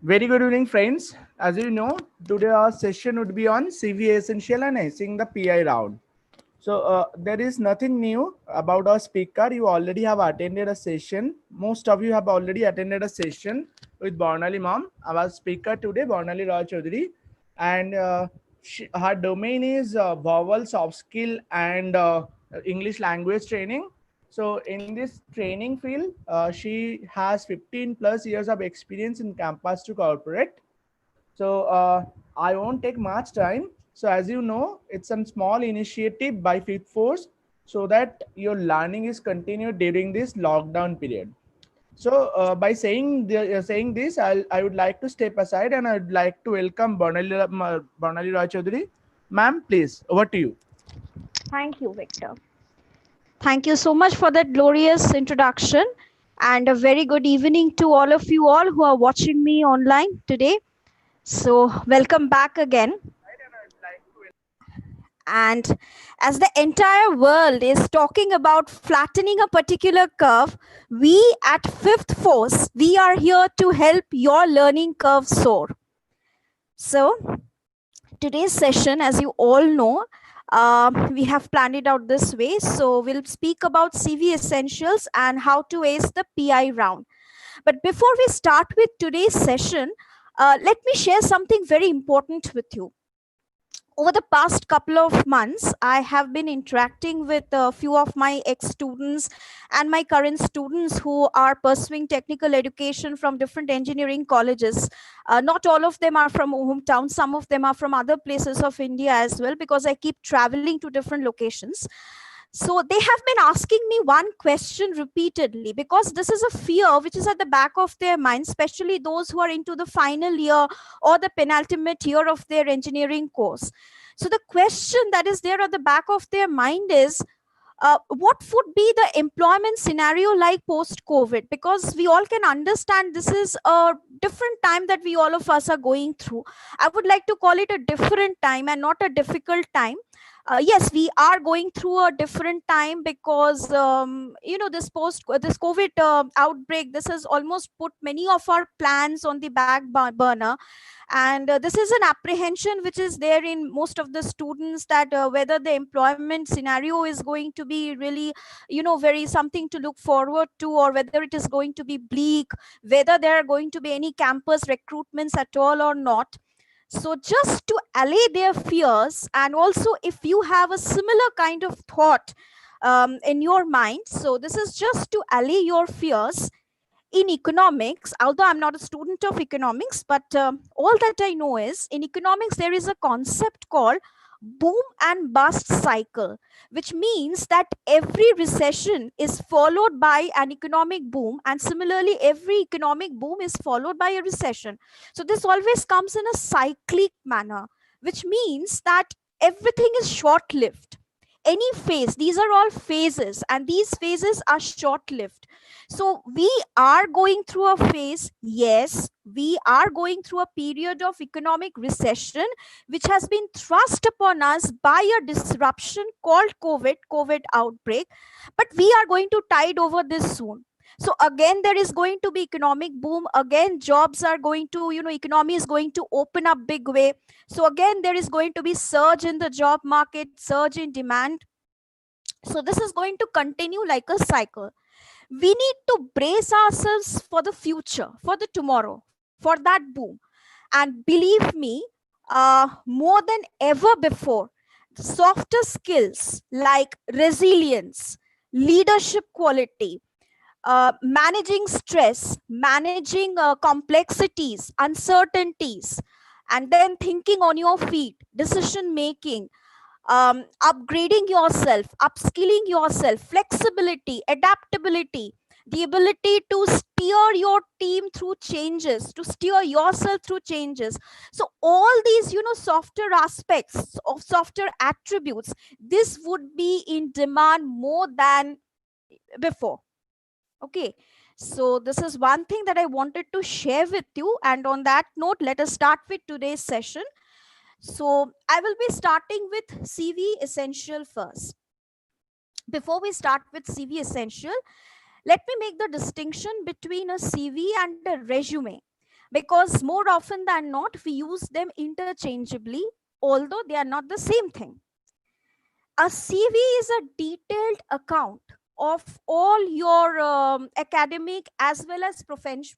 Very good evening, friends. As you know, today our session would be on CV Essential and acing the PI round. So there is nothing new about our speaker. You already have attended a session. Most of you have already attended a session with Barnali Mom, our speaker today, Barnali Roy Chaudhary, and her domain is vowel, soft skill, and English language training. So in this training field, she has 15 plus years of experience in campus to corporate. So I won't take much time. So as you know, it's a small initiative by Fifth Force so that your learning is continued during this lockdown period. So by saying this, I would like to step aside and I would like to welcome Barnali Roy Chaudhary. Ma'am, please, over to you. Thank you, Victor. Thank you so much for that glorious introduction, and a very good evening to all of you all who are watching me online today. So, welcome back again. And as the entire world is talking about flattening a particular curve, we at Fifth Force, we are here to help your learning curve soar. So, today's session, as you all know, we have planned it out this way. So we'll speak about CV essentials and how to ace the PI round. But before we start with today's session, let me share something very important with you. Over the past couple of months, I have been interacting with a few of my ex-students and my current students who are pursuing technical education from different engineering colleges. Not all of them are from hometown. Some of them are from other places of India as well, because I keep traveling to different locations. So they have been asking me one question repeatedly, because this is a fear which is at the back of their mind, especially those who are into the final year or the penultimate year of their engineering course. So the question that is there at the back of their mind is, what would be the employment scenario like post COVID? Because we all can understand this is a different time that we all of us are going through. I would like to call it a different time and not a difficult time. Yes, we are going through a different time because this COVID outbreak, this has almost put many of our plans on the burner. And this is an apprehension which is there in most of the students, that whether the employment scenario is going to be really, very something to look forward to, or whether it is going to be bleak, whether there are going to be any campus recruitments at all or not. So just to allay their fears, and also if you have a similar kind of thought in your mind, so this is just to allay your fears. In economics, although I'm not a student of economics, but all that I know is, in economics there is a concept called boom and bust cycle, which means that every recession is followed by an economic boom, and similarly every economic boom is followed by a recession. So this always comes in a cyclic manner, which means that everything is short lived. Any phase, these are all phases, and these phases are short lived. So we are going through a phase, yes, we are going through a period of economic recession, which has been thrust upon us by a disruption called COVID outbreak. But we are going to tide over this soon. So again, there is going to be economic boom. Again, jobs are going to, economy is going to open up big way. So again, there is going to be surge in the job market, surge in demand. So this is going to continue like a cycle. We need to brace ourselves for the future, for the tomorrow, for that boom. And believe me, more than ever before, softer skills like resilience, leadership quality, managing stress, managing complexities, uncertainties, and then thinking on your feet, decision making, upgrading yourself, upskilling yourself, flexibility, adaptability, the ability to steer your team through changes, to steer yourself through changes. So all these, softer aspects of softer attributes, this would be in demand more than before. Okay. So this is one thing that I wanted to share with you. And on that note, let us start with today's session. So I will be starting with CV Essential first. Before we start with CV Essential, let me make the distinction between a CV and a resume. because more often than not, we use them interchangeably, although they are not the same thing. A CV is a detailed account of all your academic as well as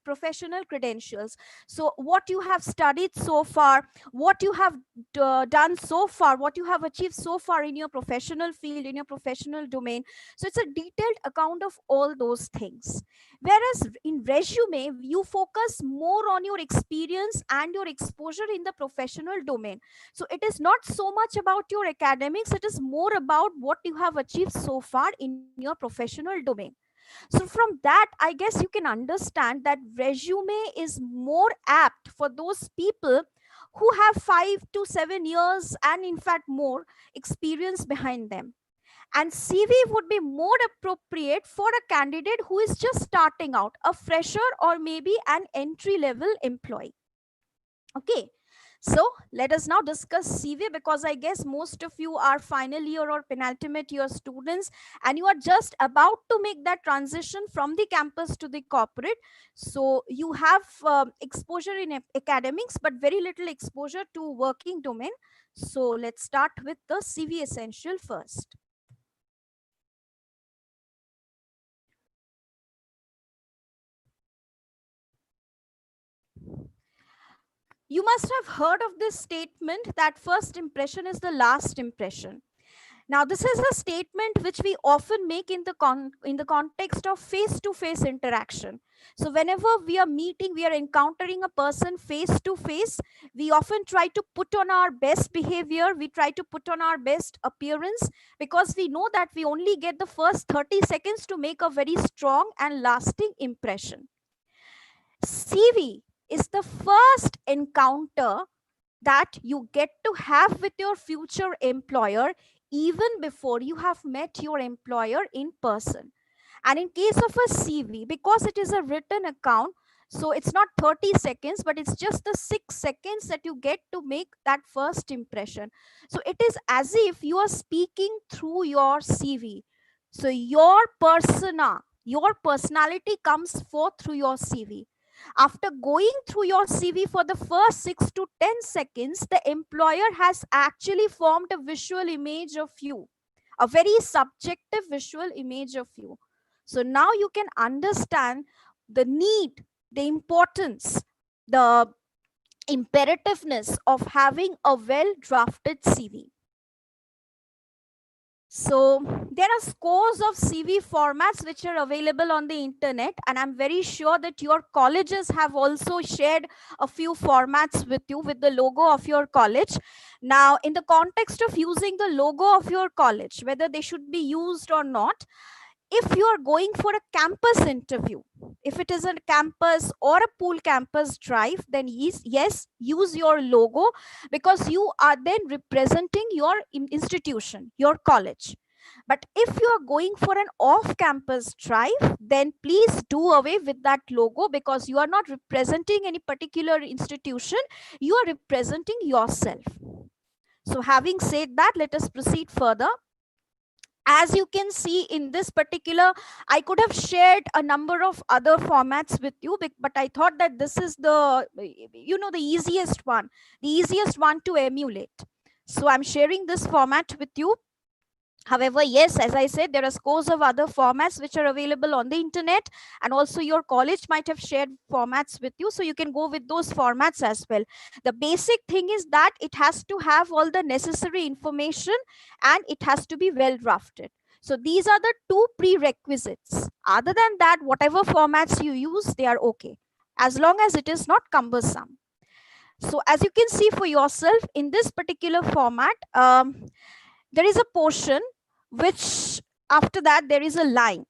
professional credentials. So, what you have studied so far, what you have done so far, what you have achieved so far in your professional field, in your professional domain. So, it's a detailed account of all those things. Whereas in resume, you focus more on your experience and your exposure in the professional domain. So it is not so much about your academics, it is more about what you have achieved so far in your professional domain. So from that, I guess you can understand that resume is more apt for those people who have 5 to 7 years and in fact more experience behind them. And CV would be more appropriate for a candidate who is just starting out, a fresher or maybe an entry level employee. Okay, so let us now discuss CV, because I guess most of you are final year or penultimate year students and you are just about to make that transition from the campus to the corporate. So you have exposure in academics but very little exposure to working domain. So let's start with the CV essential first. You must have heard of this statement that first impression is the last impression. Now, this is a statement which we often make in the context of face-to-face interaction. So, whenever we are meeting, we are encountering a person face to face, we often try to put on our best behavior, we try to put on our best appearance, because we know that we only get the first 30 seconds to make a very strong and lasting impression. CV is the first encounter that you get to have with your future employer even before you have met your employer in person. And in case of a CV, because it is a written account, so it's not 30 seconds, but it's just the 6 seconds that you get to make that first impression. So it is as if you are speaking through your CV. So your persona, your personality comes forth through your CV. After going through your CV for the first 6 to 10 seconds, the employer has actually formed a visual image of you, a very subjective visual image of you. So now you can understand the need, the importance, the imperativeness of having a well drafted CV. So there are scores of CV formats which are available on the internet, and I'm very sure that your colleges have also shared a few formats with you with the logo of your college. Now, in the context of using the logo of your college, whether they should be used or not, if you are going for a campus interview, if it is a campus or a pool campus drive, then yes, use your logo, because you are then representing your institution, your college. But if you are going for an off campus drive, then please do away with that logo, because you are not representing any particular institution, you are representing yourself. So having said that, let us proceed further. As you can see in this particular, I could have shared a number of other formats with you, but I thought that this is the the easiest one to emulate. So I'm sharing this format with you. However, yes, as I said, there are scores of other formats which are available on the internet, and also your college might have shared formats with you, so you can go with those formats as well. The basic thing is that it has to have all the necessary information and it has to be well drafted. So these are the two prerequisites. Other than that, whatever formats you use, they are okay, as long as it is not cumbersome. So as you can see for yourself in this particular format, there is a portion which, after that, there is a line.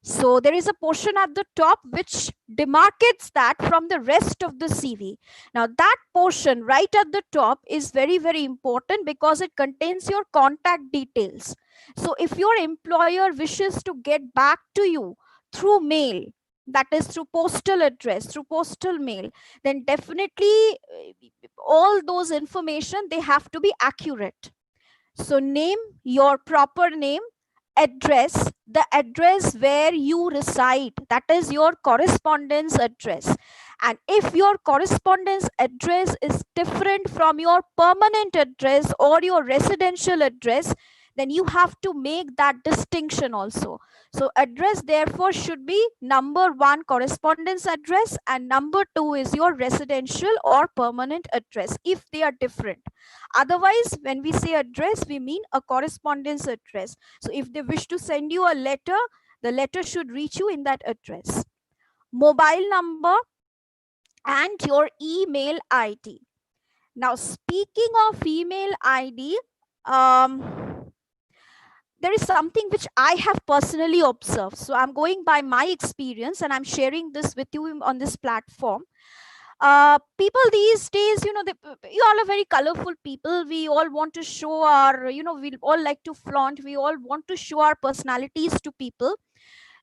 So there is a portion at the top which demarcates that from the rest of the CV. Now that portion right at the top is very, very important, because it contains your contact details. So if your employer wishes to get back to you through mail, that is through postal address, through postal mail, then definitely all those information, they have to be accurate. So name, your proper name, address, the address where you reside, that is your correspondence address. And if your correspondence address is different from your permanent address or your residential address, then you have to make that distinction also. So address therefore should be number one, correspondence address, and number two is your residential or permanent address if they are different. Otherwise, when we say address, we mean a correspondence address. So if they wish to send you a letter, the letter should reach you in that address. Mobile number and your email ID. Now, speaking of email ID, there is something which I have personally observed. So I'm going by my experience and I'm sharing this with you on this platform. People these days, you all are very colorful people. We all want to show our, we all like to flaunt. We all want to show our personalities to people.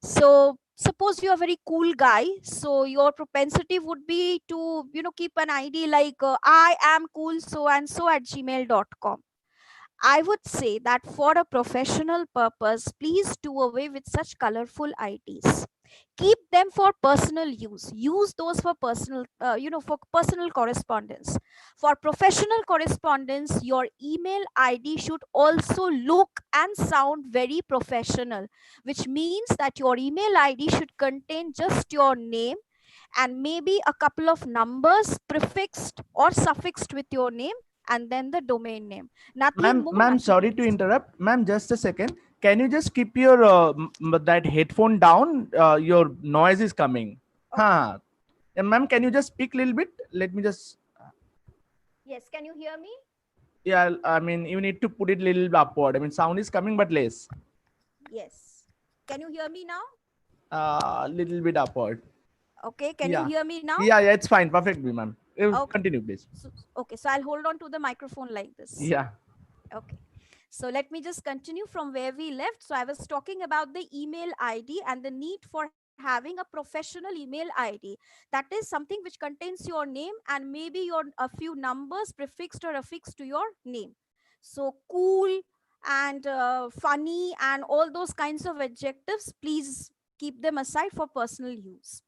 So suppose you're a very cool guy. So your propensity would be to, keep an ID like I am cool so and so at gmail.com. I would say that for a professional purpose, please do away with such colorful IDs. Keep them for personal use. Use those for personal, for personal correspondence. For professional correspondence, your email ID should also look and sound very professional, which means that your email ID should contain just your name and maybe a couple of numbers prefixed or suffixed with your name, and then the domain name. Nothing more. Ma'am, sorry to interrupt. Ma'am, just a second. Can you just keep your that headphone down? Your noise is coming. Okay. Huh. And ma'am, can you just speak a little bit? Let me just. Yes, can you hear me? Yeah, I mean, you need to put it a little upward. I mean, sound is coming, but less. Yes. Can you hear me now? Little bit upward. Okay. Can you hear me now? Yeah, it's fine. Perfectly, ma'am. Okay. Continue, please. So I'll hold on to the microphone like this. Yeah. Okay. So let me just continue from where we left. So I was talking about the email ID and the need for having a professional email ID. That is something which contains your name and maybe a few numbers prefixed or affixed to your name. So cool and funny and all those kinds of adjectives, please keep them aside for personal use.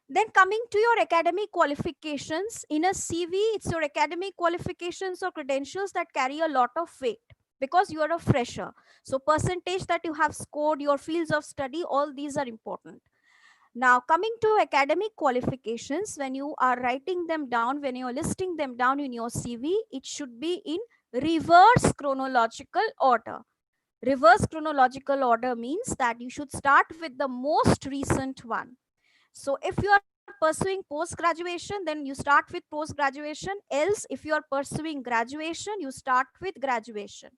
Then coming to your academic qualifications, in a CV, it's your academic qualifications or credentials that carry a lot of weight because you are a fresher. So percentage that you have scored, your fields of study, all these are important. Now coming to academic qualifications, when you are writing them down, when you are listing them down in your CV, it should be in reverse chronological order. Reverse chronological order means that you should start with the most recent one. So if you are pursuing post-graduation, then you start with post-graduation. Else, if you are pursuing graduation, you start with graduation.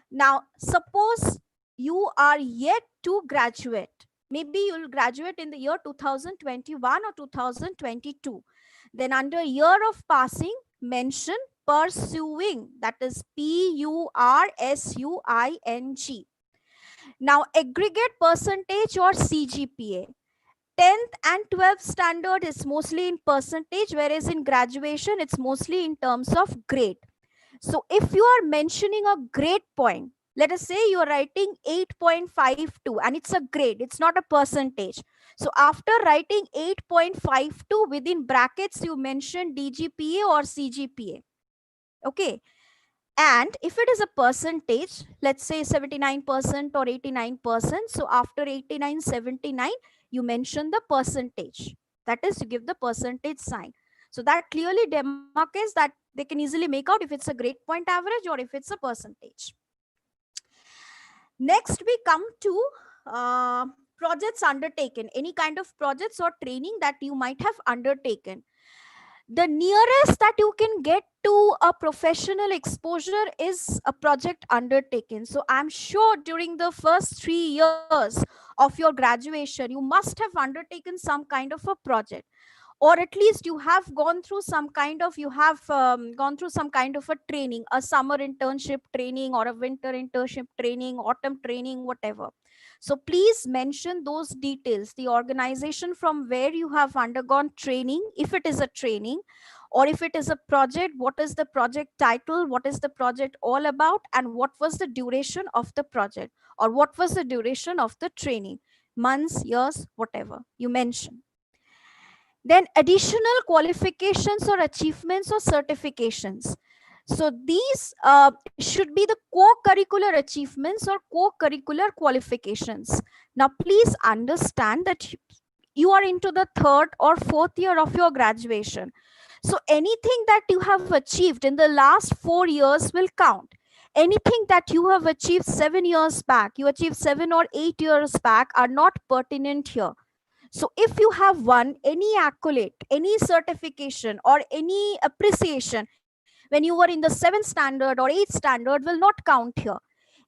Now, suppose you are yet to graduate. Maybe you'll graduate in the year 2021 or 2022. Then under year of passing, mention pursuing. That is PURSUING. Now, aggregate percentage or CGPA. 10th and 12th standard is mostly in percentage, whereas in graduation, it's mostly in terms of grade. So if you are mentioning a grade point, let us say you are writing 8.52 and it's a grade, it's not a percentage. So after writing 8.52, within brackets, you mention DGPA or CGPA. Okay. And if it is a percentage, let's say 79% or 89%. So after 89, 79, you mention the percentage. That is, you give the percentage sign. So that clearly demarcates that they can easily make out if it's a grade point average or if it's a percentage. Next, we come to projects undertaken, any kind of projects or training that you might have undertaken. The nearest that you can get to a professional exposure is a project undertaken. So I'm sure during the first 3 years of your graduation, you must have undertaken some kind of a project, or at least you have gone through some kind of, a training, a summer internship training or a winter internship training, autumn training, whatever. So please mention those details, the organization from where you have undergone training, if it is a training, or if it is a project, what is the project title, what is the project all about, and what was the duration of the project, or what was the duration of the training, months, years, whatever you mention. Then additional qualifications or achievements or certifications. So these should be the co-curricular achievements or co-curricular qualifications. Now please understand that you are into the third or fourth year of your graduation. So anything that you have achieved in the last 4 years will count. Anything that you have achieved 7 years back, you achieved 7 or 8 years back, are not pertinent here. So if you have won any accolade, any certification, or any appreciation when you were in the 7th standard or 8th standard will not count here.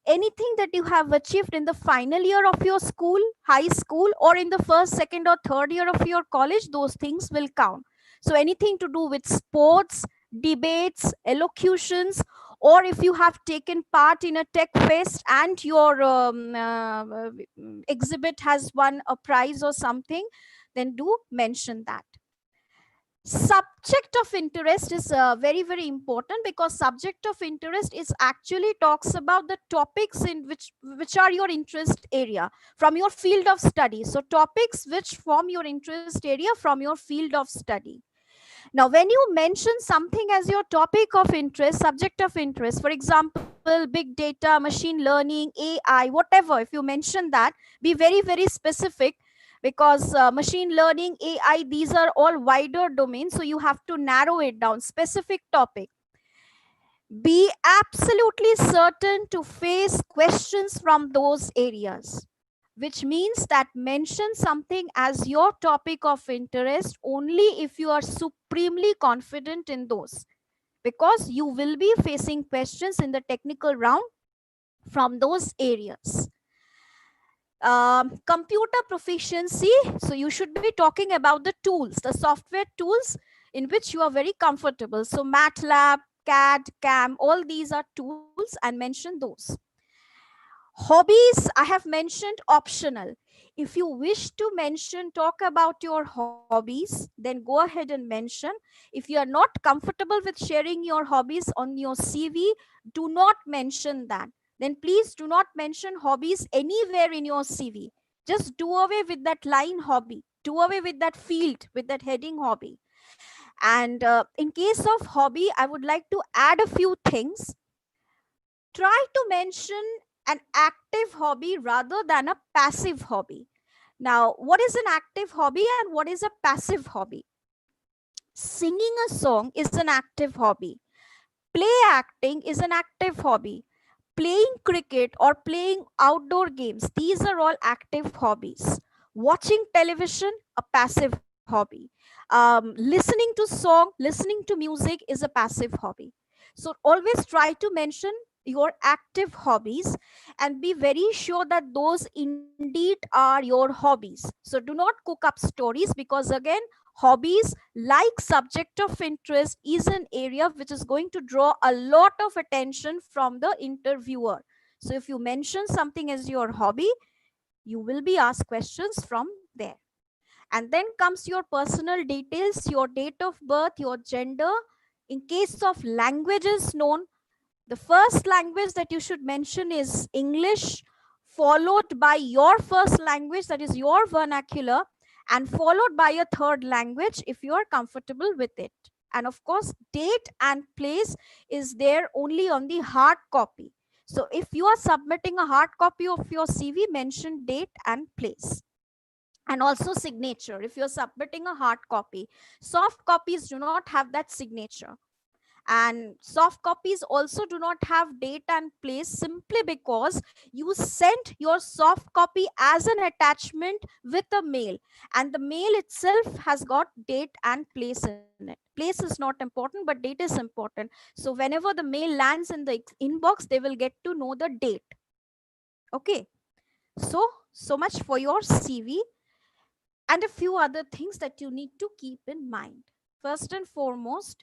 Anything that you have achieved in the final year of your school, high school, or in the first, second, or third year of your college, those things will count. So anything to do with sports, debates, elocutions, or if you have taken part in a tech fest and your exhibit has won a prize or something, then do mention that. Subject of interest is very important, because subject of interest is actually talks about the topics in which are your interest area from your field of study. So topics which form your interest area from your field of study. Now when you mention something as your topic of interest, subject of interest, for example big data, machine learning, AI, whatever, if you mention that, be very specific, because machine learning, AI, these are all wider domains, so you have to narrow it down, specific topic. Be absolutely certain to face questions from those areas, which means that mention something as your topic of interest only if you are supremely confident in those, because you will be facing questions in the technical round from those areas. Computer proficiency, so you should be talking about the tools, the software tools in which you are very comfortable. So MATLAB, CAD, CAM, all these are tools, and mention those. Hobbies, I have mentioned optional. If you wish to mention, talk about your hobbies, then go ahead and mention. If you are not comfortable with sharing your hobbies on your CV, do not mention that. Then please do not mention hobbies anywhere in your CV. Just do away with that line hobby, do away with that field, with that heading hobby. And in case of hobby, I would like to add a few things. Try to mention an active hobby rather than a passive hobby. Now, what is an active hobby and what is a passive hobby? Singing a song is an active hobby. Play acting is an active hobby. Playing cricket or playing outdoor games, these are all active hobbies. Watching television, a passive hobby. Listening to song, listening to music is a passive hobby. So always try to mention your active hobbies and be very sure that those indeed are your hobbies. So do not cook up stories, because again, hobbies like subject of interest is an area which is going to draw a lot of attention from the interviewer. So if you mention something as your hobby, you will be asked questions from there. And then comes your personal details, your date of birth, your gender. In case of languages known, the first language that you should mention is English, followed by your first language, that is your vernacular, and followed by a third language if you are comfortable with it. And of course, date and place is there only on the hard copy. So if you are submitting a hard copy of your CV, mention date and place. And also signature if you're submitting a hard copy. Soft copies do not have that signature. And soft copies also do not have date and place, simply because you sent your soft copy as an attachment with a mail, and the mail itself has got date and place in it. Place is not important, but date is important. So whenever the mail lands in the inbox, they will get to know the date. Okay, so much for your CV. And a few other things that you need to keep in mind. First and foremost,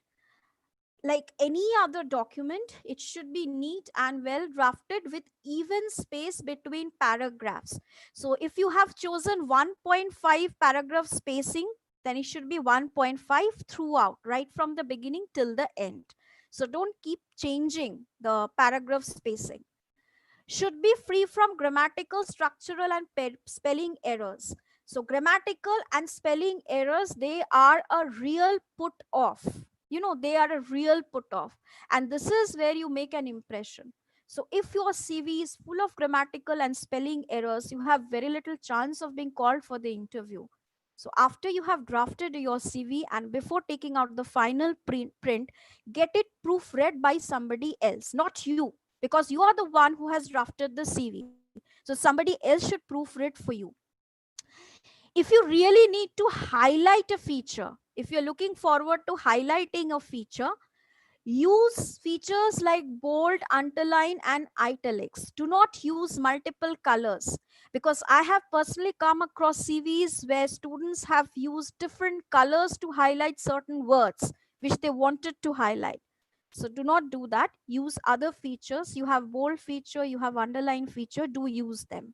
Like any other document, it should be neat and well drafted with even space between paragraphs. So if you have chosen 1.5 paragraph spacing, then it should be 1.5 throughout, right from the beginning till the end. So don't keep changing the paragraph spacing. Should be free from grammatical, structural, and spelling errors. So grammatical and spelling errors, they are a real put off. They are a real put off. And this is where you make an impression. So if your CV is full of grammatical and spelling errors, you have very little chance of being called for the interview. So after you have drafted your CV and before taking out the final print, get it proofread by somebody else, not you, because you are the one who has drafted the CV. So somebody else should proofread for you. If you really need to highlight a feature, if you're looking forward to highlighting a feature, use features like bold, underline, and italics. Do not use multiple colors, because I have personally come across CVs where students have used different colors to highlight certain words which they wanted to highlight. So do not do that. Use other features. You have bold feature, you have underline feature, do use them.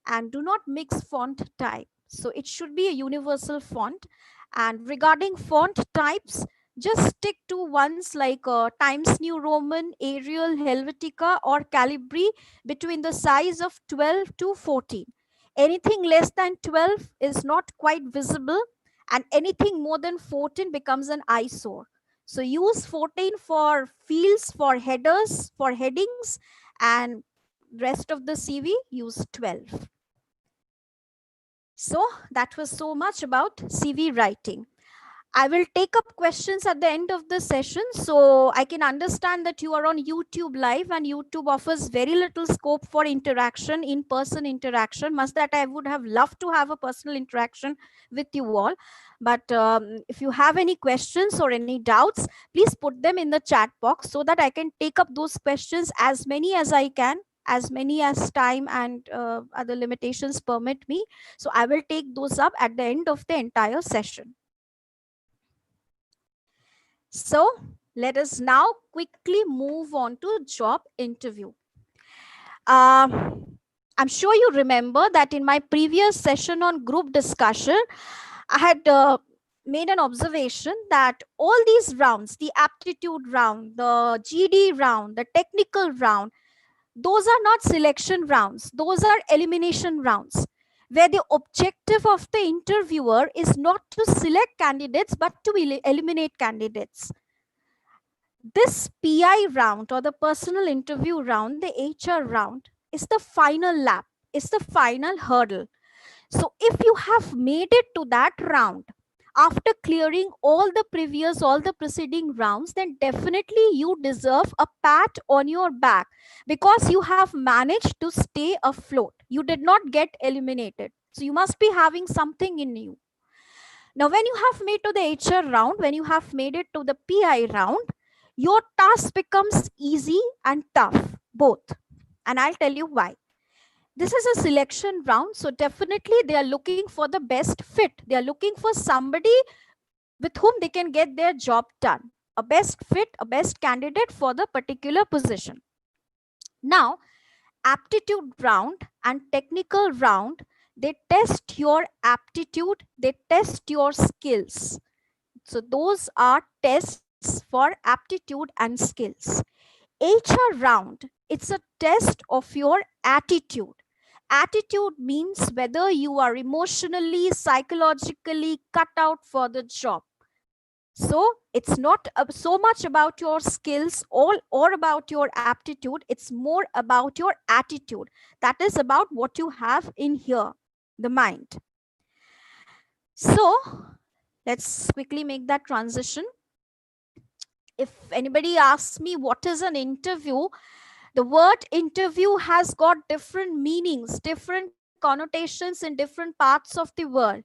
And do not mix font type. So it should be a universal font. And regarding font types, just stick to ones like Times New Roman, Arial, Helvetica, or Calibri between the size of 12 to 14. Anything less than 12 is not quite visible, and anything more than 14 becomes an eyesore. So use 14 for fields, for headers, for headings, and rest of the CV use 12. So that was so much about CV writing. I will take up questions at the end of the session. So I can understand that you are on YouTube live, and YouTube offers very little scope for interaction, in-person interaction. Must that I would have loved to have a personal interaction with you all. But if you have any questions or any doubts, please put them in the chat box so that I can take up those questions, as many as I can, as many as time and other limitations permit me. So I will take those up at the end of the entire session. So let us now quickly move on to job interview. I'm sure you remember that in my previous session on group discussion, I had made an observation that all these rounds, the aptitude round, the GD round, the technical round, those are not selection rounds. Those are elimination rounds, where the objective of the interviewer is not to select candidates, but to eliminate candidates. This PI round, or the personal interview round, the HR round, is the final lap, is the final hurdle. So if you have made it to that round after clearing all the preceding rounds, then definitely you deserve a pat on your back, because you have managed to stay afloat. You did not get eliminated. So you must be having something in you. Now, when you have made to the HR round, when you have made it to the PI round, your task becomes easy and tough, both. And I'll tell you why. This is a selection round, so definitely they are looking for the best fit. They are looking for somebody with whom they can get their job done. A best fit, a best candidate for the particular position. Now, aptitude round and technical round, they test your aptitude, they test your skills. So those are tests for aptitude and skills. HR round, it's a test of your attitude. Attitude means whether you are emotionally, psychologically cut out for the job. So it's not so much about your skills or about your aptitude. It's more about your attitude. That is about what you have in here, the mind. So let's quickly make that transition. If anybody asks me what is an interview, the word interview has got different meanings, different connotations in different parts of the world.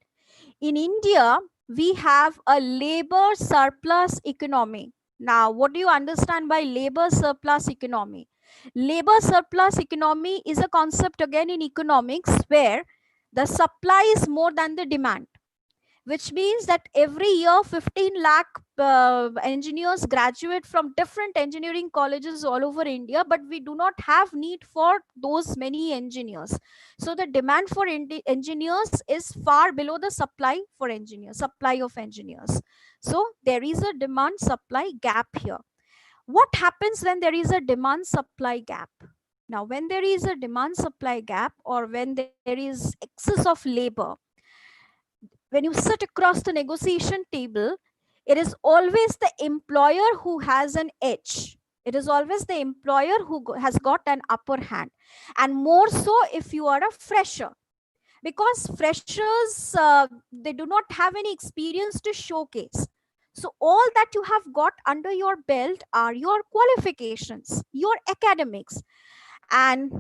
In India, we have a labor surplus economy. Now, what do you understand by labor surplus economy? Labor surplus economy is a concept again in economics where the supply is more than the demand. which means that every year 15 lakh engineers graduate from different engineering colleges all over India, but we do not have need for those many engineers. So the demand for engineers is far below the supply of engineers. So there is a demand supply gap here. What happens when there is a demand supply gap? Now, when there is a demand supply gap, or when there is excess of labor, when you sit across the negotiation table, it is always the employer who has an edge. It is always the employer who has got an upper hand. And more so if you are a fresher, because freshers, they do not have any experience to showcase. So all that you have got under your belt are your qualifications, your academics. And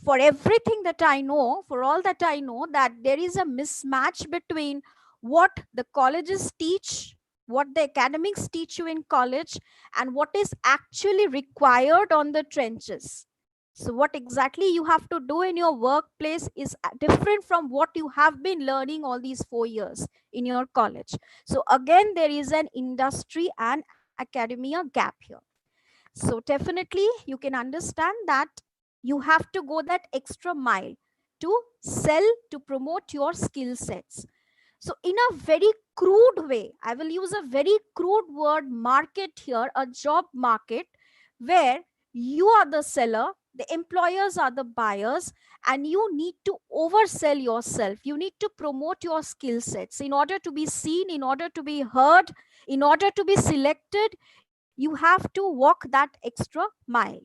for everything that I know, for all that I know, that there is a mismatch between what the colleges teach, what the academics teach you in college, and what is actually required on the trenches. So what exactly you have to do in your workplace is different from what you have been learning all these 4 years in your college. So again, there is an industry and academia gap here. So definitely you can understand that you have to go that extra mile to sell, to promote your skill sets. So in a very crude way, I will use a very crude word, market here, a job market, where you are the seller, the employers are the buyers, and you need to oversell yourself. You need to promote your skill sets in order to be seen, in order to be heard, in order to be selected. You have to walk that extra mile.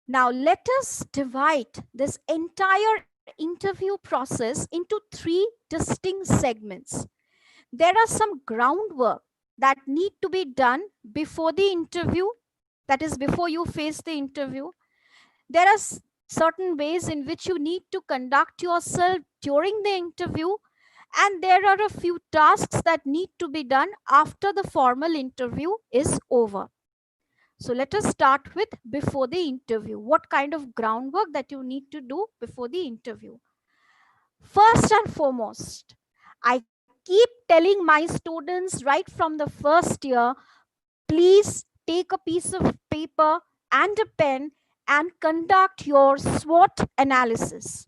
Now, let us divide this entire interview process into three distinct segments. There are some groundwork that need to be done before the interview, that is, before you face the interview. There are certain ways in which you need to conduct yourself during the interview, and there are a few tasks that need to be done after the formal interview is over. So let us start with before the interview. What kind of groundwork that you need to do before the interview? First and foremost, I keep telling my students right from the first year, please take a piece of paper and a pen and conduct your SWOT analysis,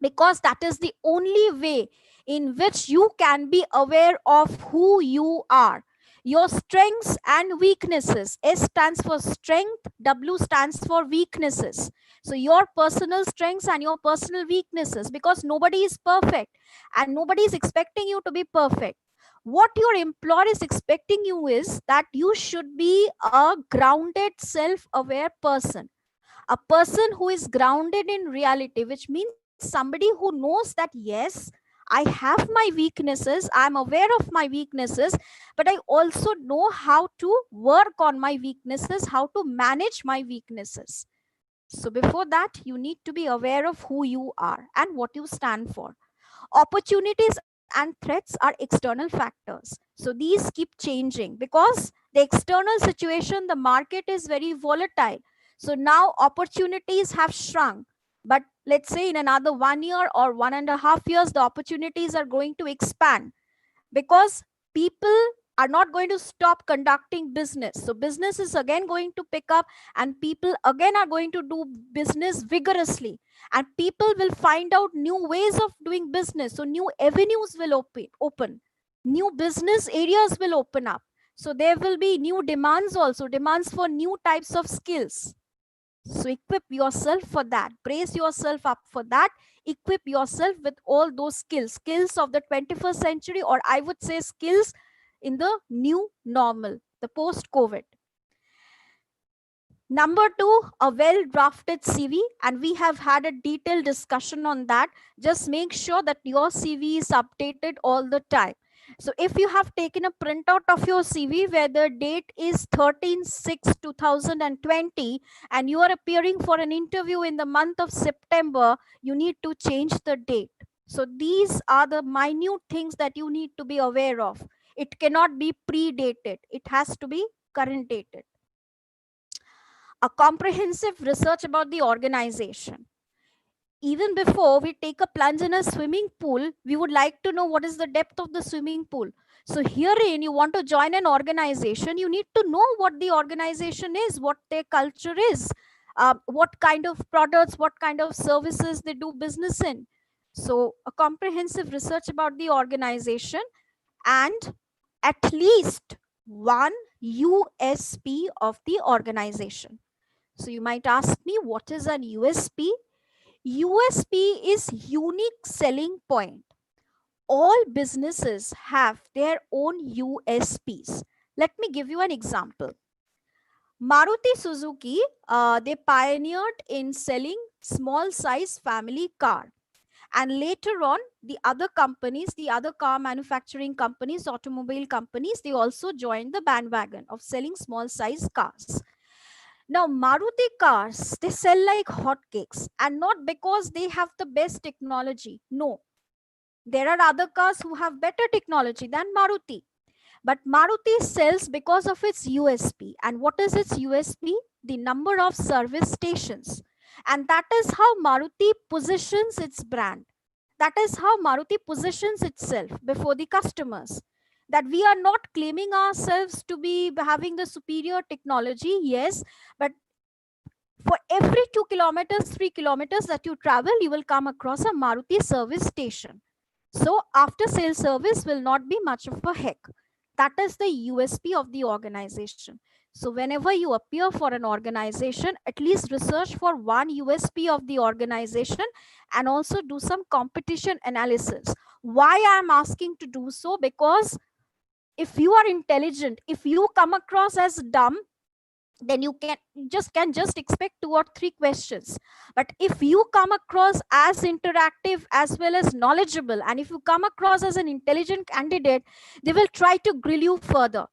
because that is the only way in which you can be aware of who you are, your strengths and weaknesses. S stands for strength, W stands for weaknesses. So your personal strengths and your personal weaknesses, because nobody is perfect and nobody is expecting you to be perfect. What your employer is expecting you is that you should be a grounded, self-aware person, a person who is grounded in reality, which means somebody who knows that, yes, I have my weaknesses, I'm aware of my weaknesses, but I also know how to work on my weaknesses, how to manage my weaknesses. So before that, you need to be aware of who you are and what you stand for. Opportunities and threats are external factors. So these keep changing because the external situation, the market is very volatile. So now opportunities have shrunk. But let's say in another 1 year or 1.5 years, the opportunities are going to expand, because people are not going to stop conducting business. So business is again going to pick up, and people again are going to do business vigorously, and people will find out new ways of doing business. So new avenues will open, new business areas will open up. So there will be new demands, also demands for new types of skills. So equip yourself for that, brace yourself up for that, equip yourself with all those skills of the 21st century, or I would say skills in the new normal, the post COVID. Number two, a well drafted CV, and we have had a detailed discussion on that. Just make sure that your CV is updated all the time. So if you have taken a printout of your CV where the date is 13/6/2020 and you are appearing for an interview in the month of September, you need to change the date. So these are the minute things that you need to be aware of. It cannot be predated, it has to be current dated. A comprehensive research about the organization. even before we take a plunge in a swimming pool, we would like to know what is the depth of the swimming pool. So herein, you want to join an organization, you need to know what the organization is, what their culture is, what kind of products, what kind of services they do business in. So a comprehensive research about the organization, and at least one USP of the organization. So you might ask me, what is an USP? USP is unique selling point. All businesses have their own USPs. Let me give you an example. Maruti Suzuki, they pioneered in selling small size family car. And later on, the other companies, the other car manufacturing companies, automobile companies, they also joined the bandwagon of selling small size cars. Now, Maruti cars, they sell like hotcakes, and not because they have the best technology. No, there are other cars who have better technology than Maruti. But Maruti sells because of its USP. And what is its USP? The number of service stations. And that is how Maruti positions its brand. That is how Maruti positions itself before the customers. That we are not claiming ourselves to be having the superior technology, yes, but for every 2 kilometers, 3 kilometers that you travel, you will come across a Maruti service station. So after sale service will not be much of a heck. That is the USP of the organization. So whenever you appear for an organization, at least research for one USP of the organization and also do some competition analysis. Why I am asking to do so? Because if you are intelligent, if you come across as dumb, then you can just expect 2 or 3 questions. But if you come across as interactive as well as knowledgeable, and if you come across as an intelligent candidate, they will try to grill you further.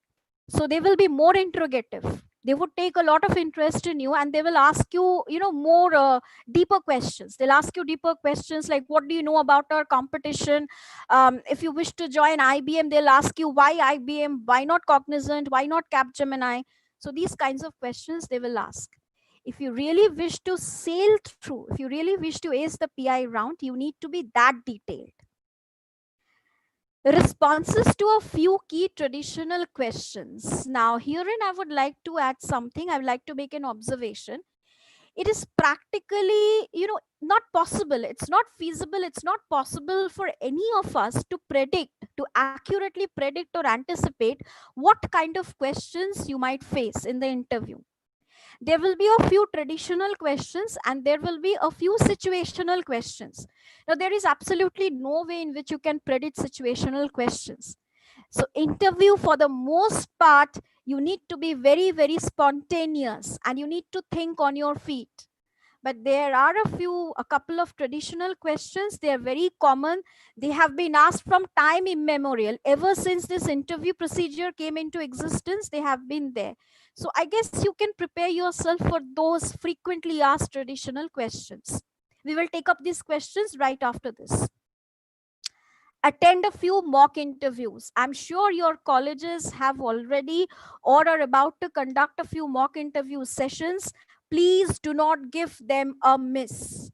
So they will be more interrogative, they would take a lot of interest in you, and they will ask you, more deeper questions. They'll ask you deeper questions like, what do you know about our competition? If you wish to join IBM, they'll ask you, why IBM, why not Cognizant, why not Capgemini? So these kinds of questions they will ask. If you really wish to sail through, if you really wish to ace the PI round, you need to be that detailed. Responses to a few key traditional questions. Now, herein I would like to add something. I would like to make an observation. It is practically, not possible. It's not feasible. It's not possible for any of us to predict, to accurately predict or anticipate what kind of questions you might face in the interview. There will be a few traditional questions and there will be a few situational questions. Now, there is absolutely no way in which you can predict situational questions. So interview, for the most part, you need to be very, very spontaneous and you need to think on your feet. But there are a couple of traditional questions. They are very common. They have been asked from time immemorial. Ever since this interview procedure came into existence, they have been there. So I guess you can prepare yourself for those frequently asked traditional questions. We will take up these questions right after this. Attend a few mock interviews. I'm sure your colleges have already or are about to conduct a few mock interview sessions. Please do not give them a miss.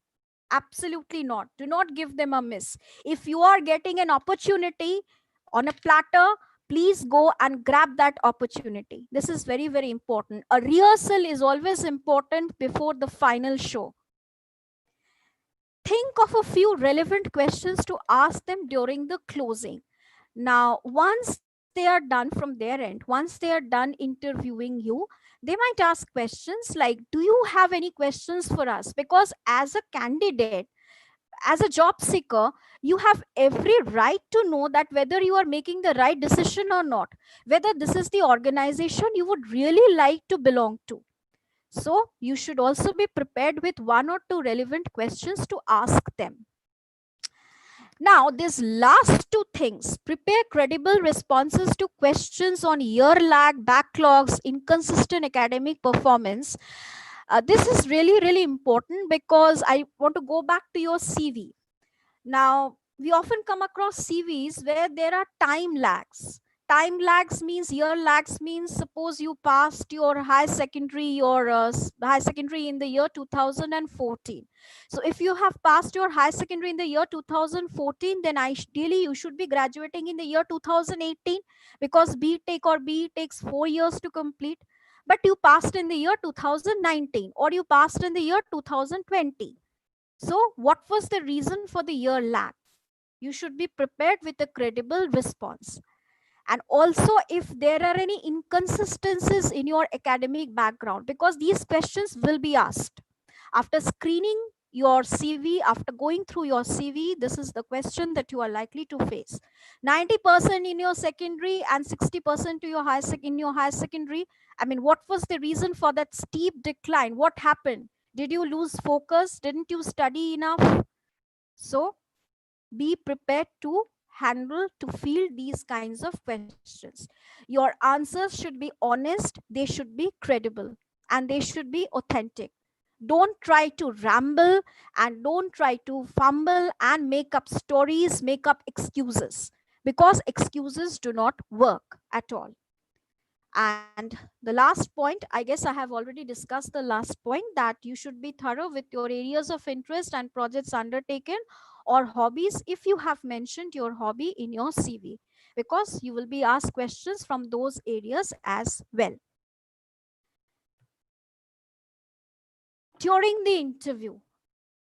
Absolutely not. Do not give them a miss. If you are getting an opportunity on a platter, please go and grab that opportunity. This is very, very important. A rehearsal is always important before the final show. Think of a few relevant questions to ask them during the closing. Now, once they are done from their end, once they are done interviewing you, they might ask questions like, do you have any questions for us? Because as a candidate, as a job seeker, you have every right to know that whether you are making the right decision or not, whether this is the organization you would really like to belong to. So you should also be prepared with 1 or 2 relevant questions to ask them. Now, these last 2 things, prepare credible responses to questions on year lag, backlogs, inconsistent academic performance. This is really, really important because I want to go back to your CV. Now, we often come across CVs where there are time lags. time lags means, year lags means, suppose you passed your high secondary, high secondary in the year 2014. So if you have passed your high secondary in the year 2014, then ideally you should be graduating in the year 2018, because BTech or BE takes 4 years to complete. But you passed in the year 2019, or you passed in the year 2020. So what was the reason for the year lag? You should be prepared with a credible response. And also, if there are any inconsistencies in your academic background, because these questions will be asked after screening your CV, after going through your CV, this is the question that you are likely to face. 90% in your secondary and 60% to your in your higher secondary. I mean, what was the reason for that steep decline? What happened? Did you lose focus? Didn't you study enough? So be prepared to handle, to field these kinds of questions. Your answers should be honest, they should be credible, and they should be authentic. Don't try to ramble, and don't try to fumble and make up stories, make up excuses, because excuses do not work at all. And the last point, I guess I have already discussed the last point, that you should be thorough with your areas of interest and projects undertaken, or hobbies, if you have mentioned your hobby in your CV, because you will be asked questions from those areas as well. During the interview,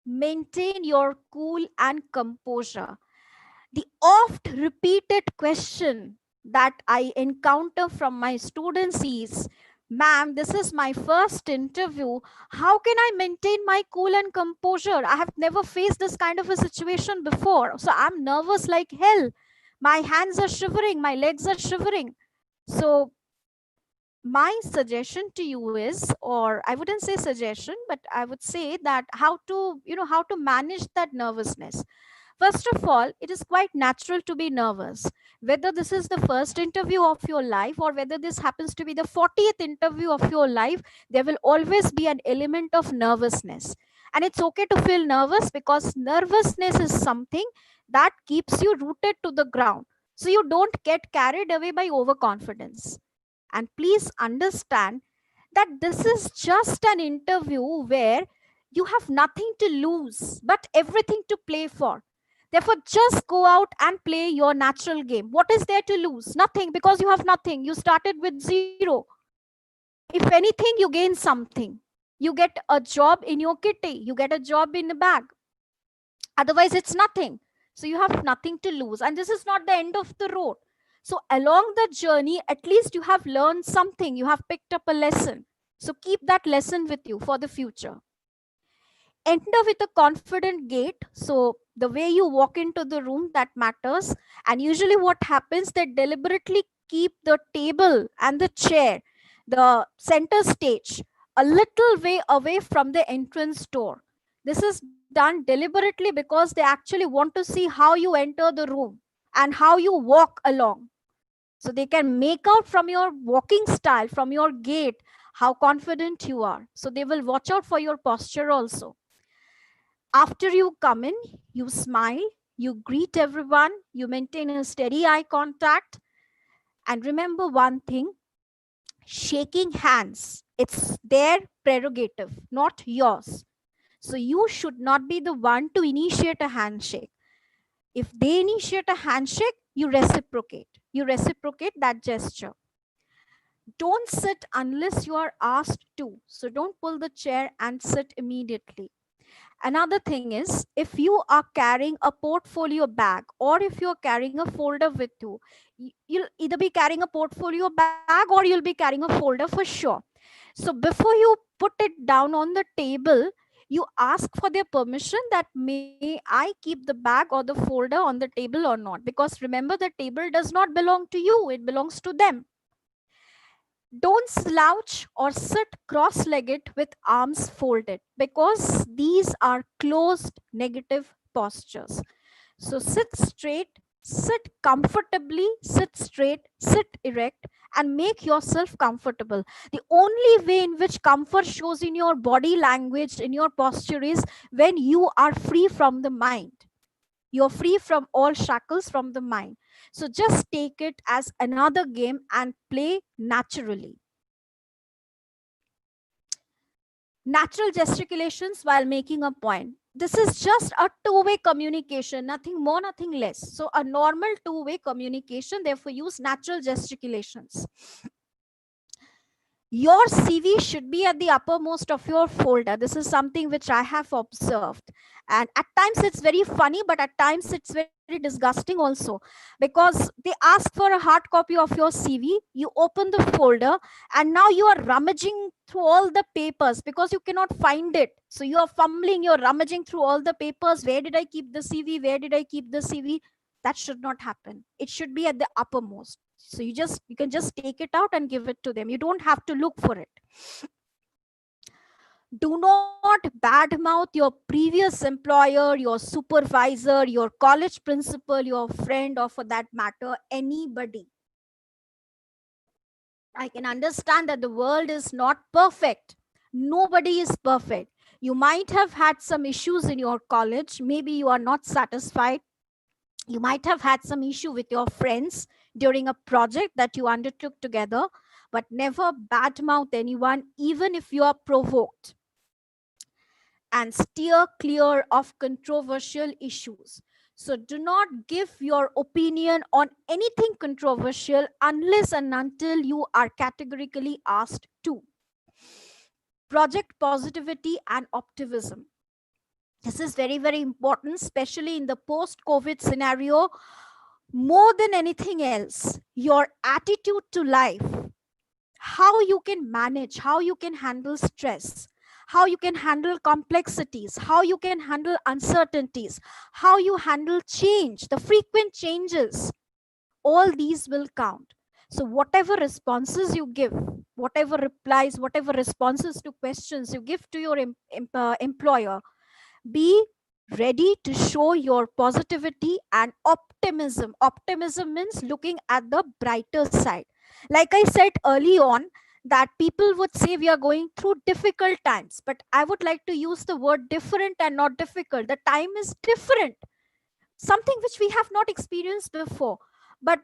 maintain your cool and composure. The oft repeated question that I encounter from my students is, ma'am, this is my first interview. How can I maintain my cool and composure? I have never faced this kind of a situation before. So I'm nervous like hell. My hands are shivering, my legs are shivering. So my suggestion to you is, or I wouldn't say suggestion, but I would say that how to, how to manage that nervousness. First of all, it is quite natural to be nervous. Whether this is the first interview of your life, or whether this happens to be the 40th interview of your life, there will always be an element of nervousness. And it's okay to feel nervous, because nervousness is something that keeps you rooted to the ground. So you don't get carried away by overconfidence. And please understand that this is just an interview where you have nothing to lose, but everything to play for. Therefore, just go out and play your natural game. What is there to lose? Nothing, because you have nothing. You started with zero. If anything, you gain something. You get a job in your kitty, you get a job in a bag. Otherwise, it's nothing. So you have nothing to lose. And this is not the end of the road. So along the journey, at least you have learned something. You have picked up a lesson. So keep that lesson with you for the future. Enter with a confident gait. So the way you walk into the room, that matters. And usually what happens, they deliberately keep the table and the chair, the center stage, a little way away from the entrance door. This is done deliberately because they actually want to see how you enter the room and how you walk along. So they can make out from your walking style, from your gait, how confident you are. So they will watch out for your posture also. After you come in, you smile, you greet everyone, you maintain a steady eye contact. And remember one thing, shaking hands, it's their prerogative, not yours. So you should not be the one to initiate a handshake. If they initiate a handshake, you reciprocate. You reciprocate that gesture. Don't sit unless you are asked to. So don't pull the chair and sit immediately. Another thing is, if you are carrying a portfolio bag, or if you're carrying a folder with you, you'll either be carrying a portfolio bag or you'll be carrying a folder for sure. So before you put it down on the table, you ask for their permission that may I keep the bag or the folder on the table or not, because remember, the table does not belong to you, it belongs to them. Don't slouch or sit cross-legged with arms folded, because these are closed negative postures. So sit straight, sit comfortably, sit straight, sit erect, and make yourself comfortable. The only way in which comfort shows in your body language, in your posture, is when you are free from the mind. You're free from all shackles from the mind. So just take it as another game and play naturally. Natural gesticulations while making a point. This is just a two-way communication, nothing more, nothing less. So a normal two-way communication, therefore use natural gesticulations. Your CV should be at the uppermost of your folder. This is something which I have observed. And at times it's very funny, but at times it's very disgusting also. Because they ask for a hard copy of your CV, you open the folder, and now you are rummaging through all the papers because you cannot find it. So you are fumbling, you're rummaging through all the papers. Where did I keep the CV? Where did I keep the CV? That should not happen. It should be at the uppermost. So you can just take it out and give it to them. You don't have to look for it. Do not badmouth your previous employer, your supervisor, your college principal, your friend, or for that matter, anybody. I can understand that the world is not perfect. Nobody is perfect. You might have had some issues in your college. Maybe you are not satisfied. You might have had some issue with your friends during a project that you undertook together, but never badmouth anyone, even if you are provoked. And steer clear of controversial issues. So do not give your opinion on anything controversial unless and until you are categorically asked to. Project positivity and optimism. This is very, very important, especially in the post-COVID scenario. More than anything else, your attitude to life, how you can manage, how you can handle stress, how you can handle complexities, how you can handle uncertainties, how you handle change, the frequent changes, all these will count. So whatever responses you give, whatever replies, whatever responses to questions you give to your employer, be ready to show your positivity and optimism. Optimism means looking at the brighter side. Like I said early on, that people would say we are going through difficult times, but I would like to use the word different and not difficult. The time is different, something which we have not experienced before. But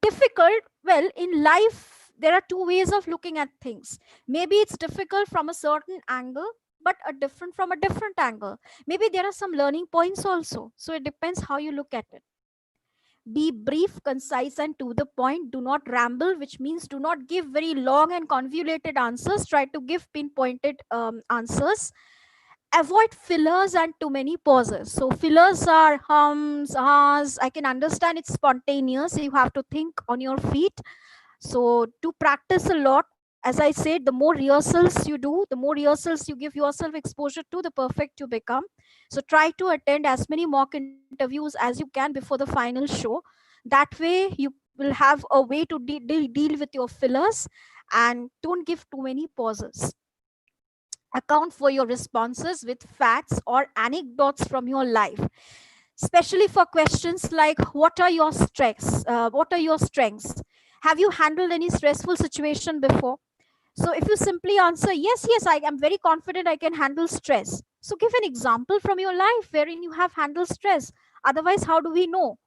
difficult, well, in life there are two ways of looking at things. Maybe it's difficult from a certain angle, but a different from a different angle. Maybe there are some learning points also. So it depends how you look at it. Be brief, concise, and to the point. Do not ramble, which means do not give very long and convoluted answers. Try to give pinpointed answers. Avoid fillers and too many pauses. So fillers are hums, ahs. I can understand it's spontaneous. You have to think on your feet. So to practice a lot, as I said, the more rehearsals you do, the more rehearsals you give yourself exposure to, the perfect you become. So try to attend as many mock interviews as you can before the final show. That way you will have a way to deal with your fillers, and don't give too many pauses. Account for your responses with facts or anecdotes from your life, especially for questions like what are your strengths, have you handled any stressful situation before? So if you simply answer yes, I am very confident I can handle stress, so give an example from your life wherein you have handled stress. Otherwise, how do we know?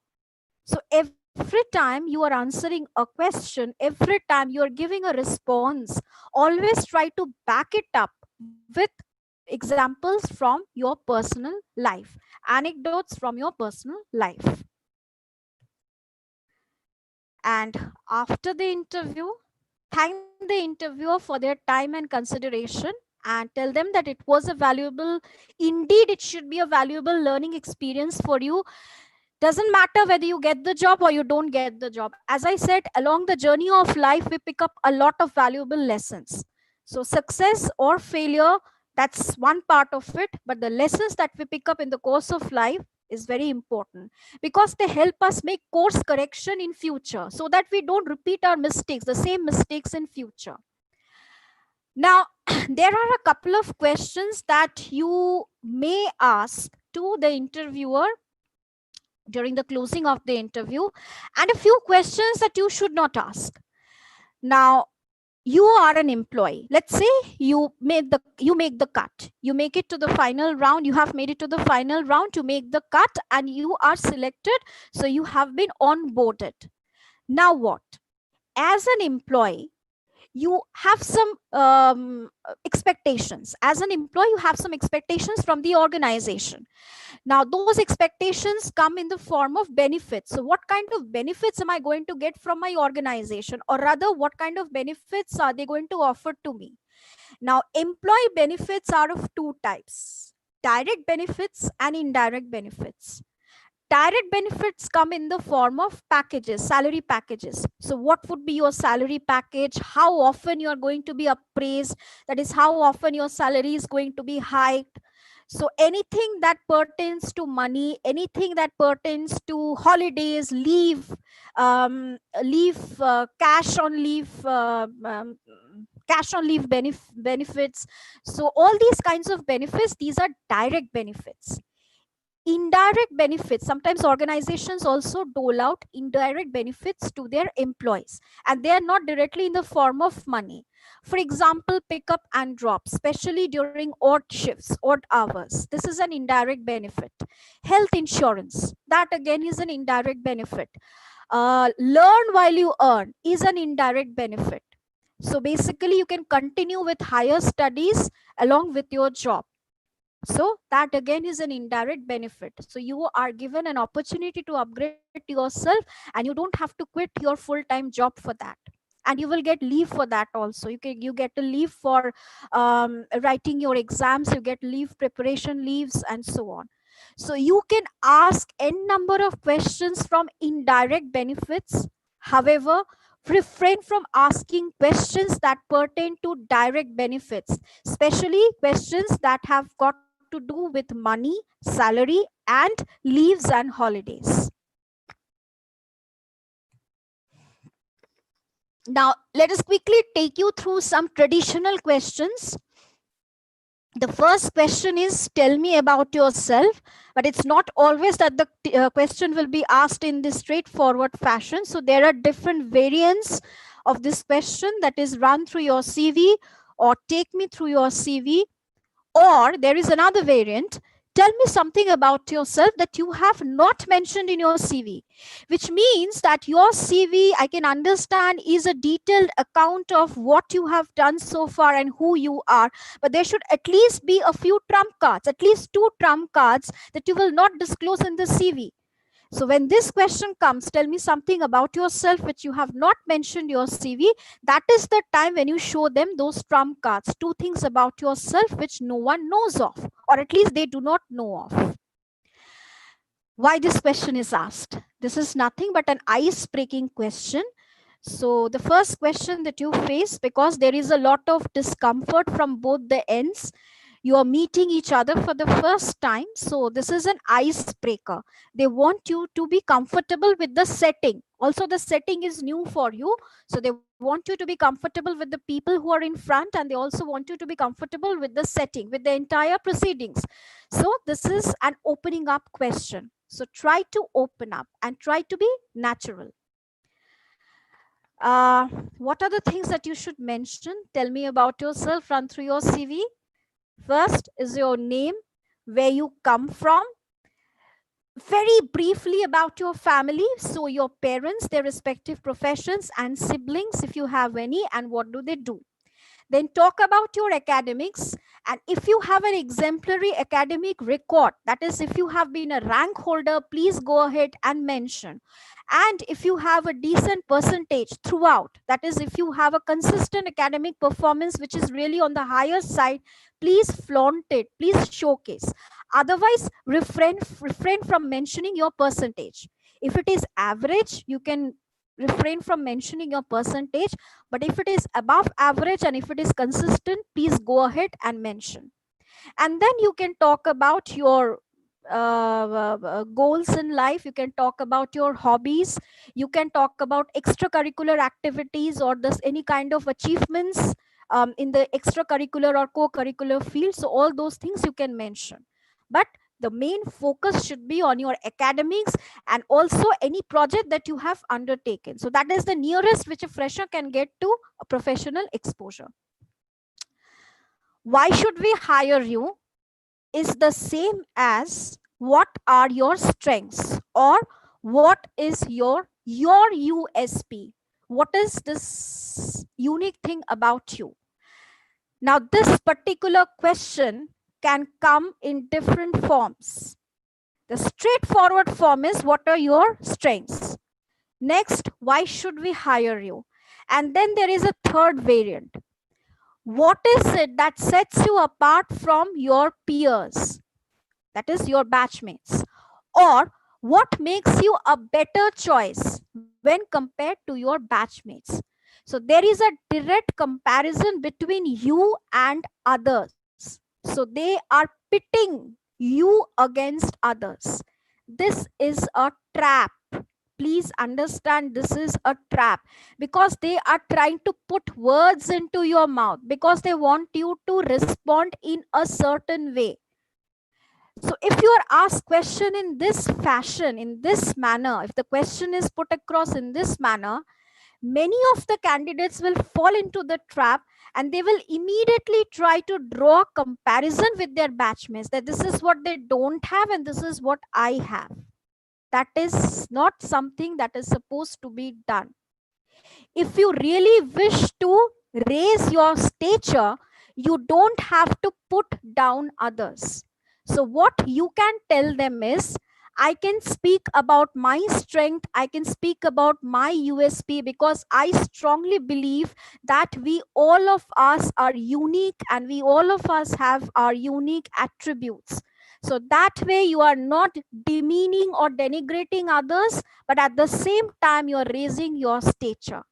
So every time you are answering a question, every time you are giving a response, always try to back it up with examples from your personal life, anecdotes from your personal life. And after the interview, thank the interviewer for their time and consideration, and tell them that it was a valuable, indeed it should be a valuable learning experience for you. Doesn't matter whether you get the job or you don't get the job. As I said, along the journey of life, we pick up a lot of valuable lessons. So success or failure, that's one part of it, but the lessons that we pick up in the course of life is very important, because they help us make course correction in future so that we don't repeat our mistakes, the same mistakes in future. Now, there are a couple of questions that you may ask to the interviewer during the closing of the interview, and a few questions that you should not ask. Now, you are an employee. Let's say you make the cut. You make it to the final round. You have made it to the final round to make the cut, and you are selected. So you have been onboarded. Now what? As an employee, you have some expectations. As an employee, you have some expectations from the organization. Now those expectations come in the form of benefits. So what kind of benefits am I going to get from my organization, or rather what kind of benefits are they going to offer to me? Now employee benefits are of two types: direct benefits and indirect benefits. Direct benefits come in the form of packages, salary packages. So what would be your salary package? How often you are going to be appraised? That is, how often your salary is going to be hiked? So anything that pertains to money, anything that pertains to holidays, leave, cash on leave, benefits. So all these kinds of benefits, these are direct benefits. Indirect benefits, sometimes organizations also dole out indirect benefits to their employees, and they are not directly in the form of money. For example, pick up and drop, especially during odd shifts, odd hours, this is an indirect benefit. Health insurance, that again is an indirect benefit. Learn while you earn is an indirect benefit. So basically you can continue with higher studies along with your job. So that again is an indirect benefit. So you are given an opportunity to upgrade yourself, and you don't have to quit your full-time job for that. And you will get leave for that also. You get a leave for writing your exams, you get leave preparation leaves, and so on. So you can ask n number of questions from indirect benefits. However, refrain from asking questions that pertain to direct benefits, especially questions that have got to do with money, salary, and leaves and holidays. Now, let us quickly take you through some traditional questions. The first question is, tell me about yourself, but it's not always that the question will be asked in this straightforward fashion. So there are different variants of this question, that is, run through your CV or take me through your CV. Or there is another variant, tell me something about yourself that you have not mentioned in your CV, which means that your CV, I can understand, is a detailed account of what you have done so far and who you are. But there should at least be a few trump cards, at least 2 trump cards that you will not disclose in the CV. So when this question comes, tell me something about yourself which you have not mentioned your CV, that is the time when you show them those trump cards, 2 things about yourself which no one knows of, or at least they do not know of. Why this question is asked? This is nothing but an ice-breaking question. So the first question that you face, because there is a lot of discomfort from both the ends, you are meeting each other for the first time, so this is an icebreaker. They want you to be comfortable with the setting. Also, the setting is new for you, so they want you to be comfortable with the people who are in front, and they also want you to be comfortable with the setting, with the entire proceedings. So this is an opening up question. So try to open up and try to be natural. What are the things that you should mention? Tell me about yourself, run through your CV. First is your name, where you come from, very briefly about your family, so your parents, their respective professions, and siblings if you have any, and what do they do. Then talk about your academics, and if you have an exemplary academic record, that is, if you have been a rank holder, please go ahead and mention. And if you have a decent percentage throughout, that is, if you have a consistent academic performance which is really on the higher side, please flaunt it, please showcase. Otherwise, refrain from mentioning your percentage. If it is average, you can refrain from mentioning your percentage, but if it is above average and if it is consistent, please go ahead and mention. And then you can talk about your goals in life, you can talk about your hobbies, you can talk about extracurricular activities or this any kind of achievements in the extracurricular or co-curricular field. So all those things you can mention, but The main focus should be on your academics and also any project that you have undertaken. So that is the nearest which a fresher can get to a professional exposure. Why should we hire you is the same as what are your strengths, or what is your USP. What is this unique thing about you? Now, this particular question can come in different forms. The straightforward form is, what are your strengths? Next, why should we hire you? And then there is a third variant. What is it that sets you apart from your peers? That is your batchmates. Or what makes you a better choice when compared to your batchmates? So there is a direct comparison between you and others. So they are pitting you against others. This is a trap. Please understand, this is a trap, because they are trying to put words into your mouth, because they want you to respond in a certain way. So if you are asked question in this fashion, in this manner, if the question is put across in this manner, many of the candidates will fall into the trap, and they will immediately try to draw a comparison with their batchmates, that this is what they don't have and this is what I have. That is not something that is supposed to be done. If you really wish to raise your stature, you don't have to put down others. So what you can tell them is, I can speak about my strength, I can speak about my USP, because I strongly believe that we all of us are unique and we all of us have our unique attributes. So that way you are not demeaning or denigrating others, but at the same time you are raising your stature.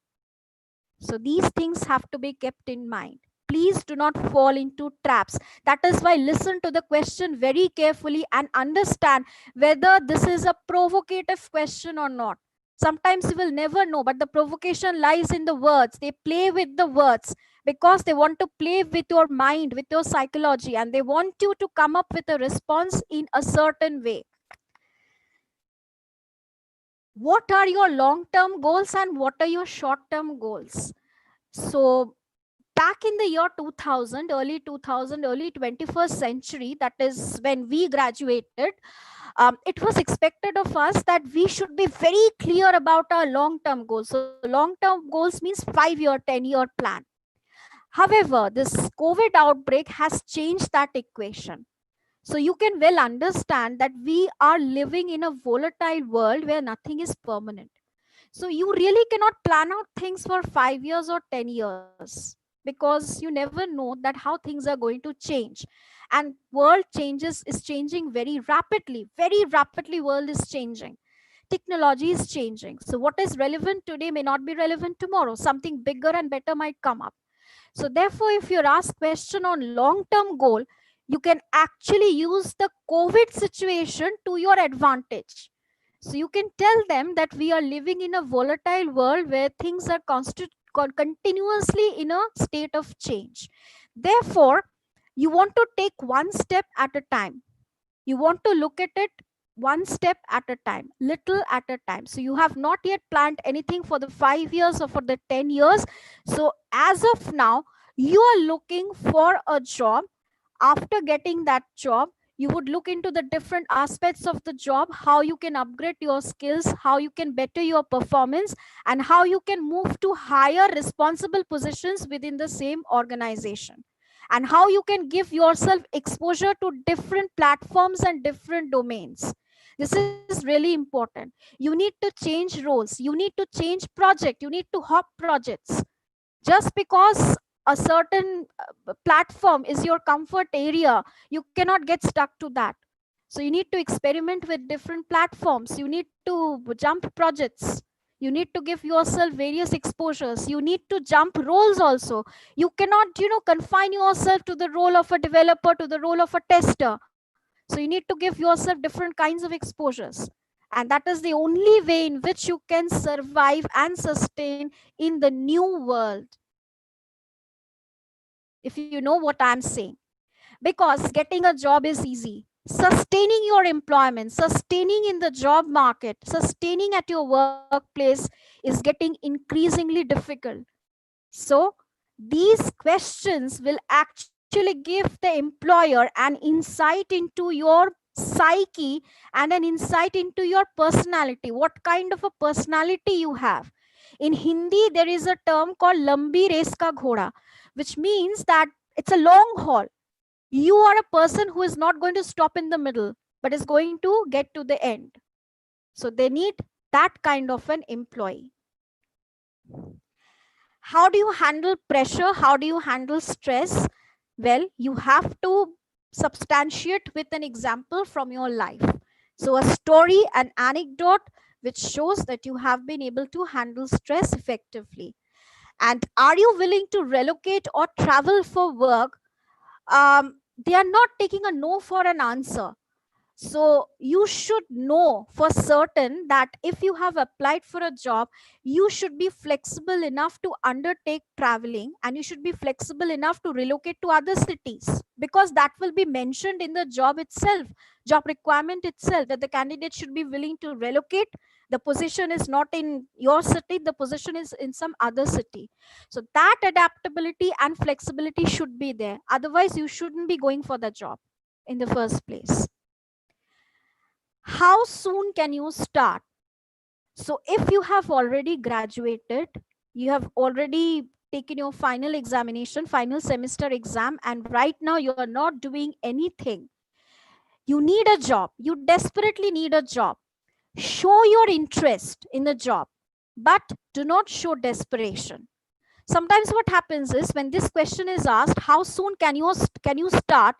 So these things have to be kept in mind. Please do not fall into traps. That is why listen to the question very carefully and understand whether this is a provocative question or not. Sometimes you will never know, but the provocation lies in the words. They play with the words because they want to play with your mind, with your psychology, and they want you to come up with a response in a certain way. What are your long-term goals and what are your short-term goals? So back in the year 2000, early 2000, early 21st century, that is when we graduated, it was expected of us that we should be very clear about our long-term goals. So long-term goals means 5-year, 10-year plan. However, this COVID outbreak has changed that equation. So you can well understand that we are living in a volatile world where nothing is permanent. So you really cannot plan out things for 5 years or 10 years, because you never know that how things are going to change. And world changes is changing very rapidly world is changing. Technology is changing. So what is relevant today may not be relevant tomorrow. Something bigger and better might come up. So therefore, if you're asked question on long-term goal, you can actually use the COVID situation to your advantage. So you can tell them that we are living in a volatile world where things are continuously in a state of change. Therefore, you want to take one step at a time. You want to look at it one step at a time, little at a time. So you have not yet planned anything for the 5 years or for the 10 years. So as of now, you are looking for a job. After getting that job, you would look into the different aspects of the job, how you can upgrade your skills, how you can better your performance, and how you can move to higher responsible positions within the same organization, and how you can give yourself exposure to different platforms and different domains. This is really important. You need to change roles, you need to change project, you need to hop projects. Just because a certain platform is your comfort area, you cannot get stuck to that. So you need to experiment with different platforms, you need to jump projects, you need to give yourself various exposures, you need to jump roles also. You cannot confine yourself to the role of a developer, to the role of a tester. So you need to give yourself different kinds of exposures, and that is the only way in which you can survive and sustain in the new world, if you know what I'm saying. Because getting a job is easy, Sustaining your employment, sustaining in the job market, sustaining at your workplace is getting increasingly difficult. So, these questions will actually give the employer an insight into your psyche and an insight into your personality, what kind of a personality you have. In Hindi, there is a term called Lambi Race Ka Ghoda, which means that it's a long haul. You are a person who is not going to stop in the middle, but is going to get to the end. So, they need that kind of an employee. How do you handle pressure? How do you handle stress? Well, you have to substantiate with an example from your life. So, a story, an anecdote which shows that you have been able to handle stress effectively. And are you willing to relocate or travel for work? They are not taking a no for an answer. So you should know for certain that if you have applied for a job, you should be flexible enough to undertake traveling, and you should be flexible enough to relocate to other cities, because that will be mentioned in the job itself, job requirement itself, that the candidate should be willing to relocate. The position is not in your city, the position is in some other city. So that adaptability and flexibility should be there. Otherwise, you shouldn't be going for the job in the first place. How soon can you start? So if you have already graduated, you have already taken your final examination, final semester exam, and right now you are not doing anything, you need a job, you desperately need a job, show your interest in the job, but do not show desperation. Sometimes what happens is, when this question is asked, how soon can you start,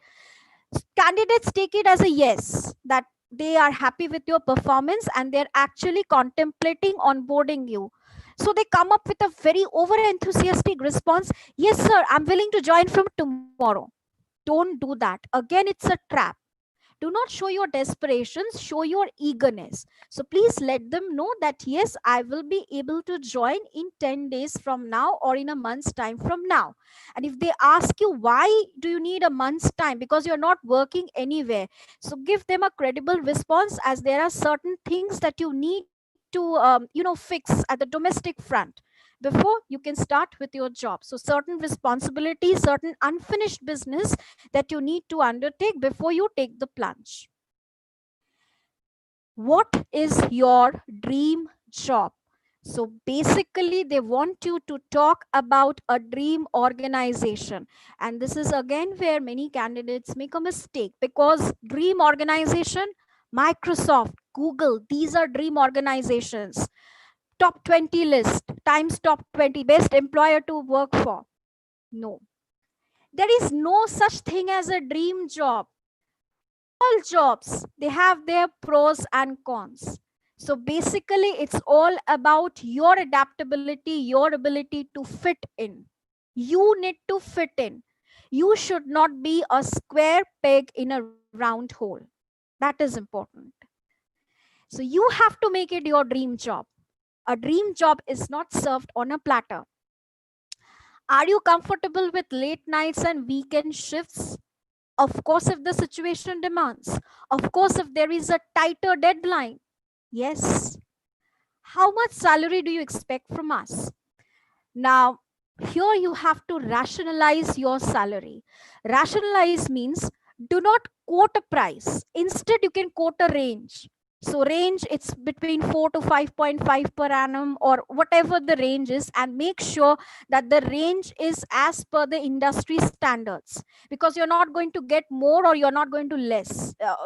candidates take it as a yes, that they are happy with your performance and they're actually contemplating onboarding you. So they come up with a very over enthusiastic response: yes sir, I'm willing to join from tomorrow. Don't do that. Again, it's a trap. Do not show your desperations, show your eagerness. So please let them know that yes, I will be able to join in 10 days from now or in a month's time from now. And if they ask you why do you need a month's time, because you're not working anywhere, so give them a credible response, as there are certain things that you need to fix at the domestic front before you can start with your job. So certain responsibilities, certain unfinished business that you need to undertake before you take the plunge. What is your dream job? So basically, they want you to talk about a dream organization. And this is again where many candidates make a mistake, because dream organization, Microsoft, Google, these are dream organizations. Top 20 list, Times top 20, best employer to work for. No, there is no such thing as a dream job. All jobs, they have their pros and cons. So basically, it's all about your adaptability, your ability to fit in. You need to fit in. You should not be a square peg in a round hole. That is important. So you have to make it your dream job. A dream job is not served on a platter. Are you comfortable with late nights and weekend shifts? Of course, if the situation demands. Of course, if there is a tighter deadline. Yes. How much salary do you expect from us? Now, here you have to rationalize your salary. Rationalize means do not quote a price. Instead, you can quote a range. So range, it's between 4 to 5.5 per annum, or whatever the range is, and make sure that the range is as per the industry standards, because you're not going to get more or you're not going to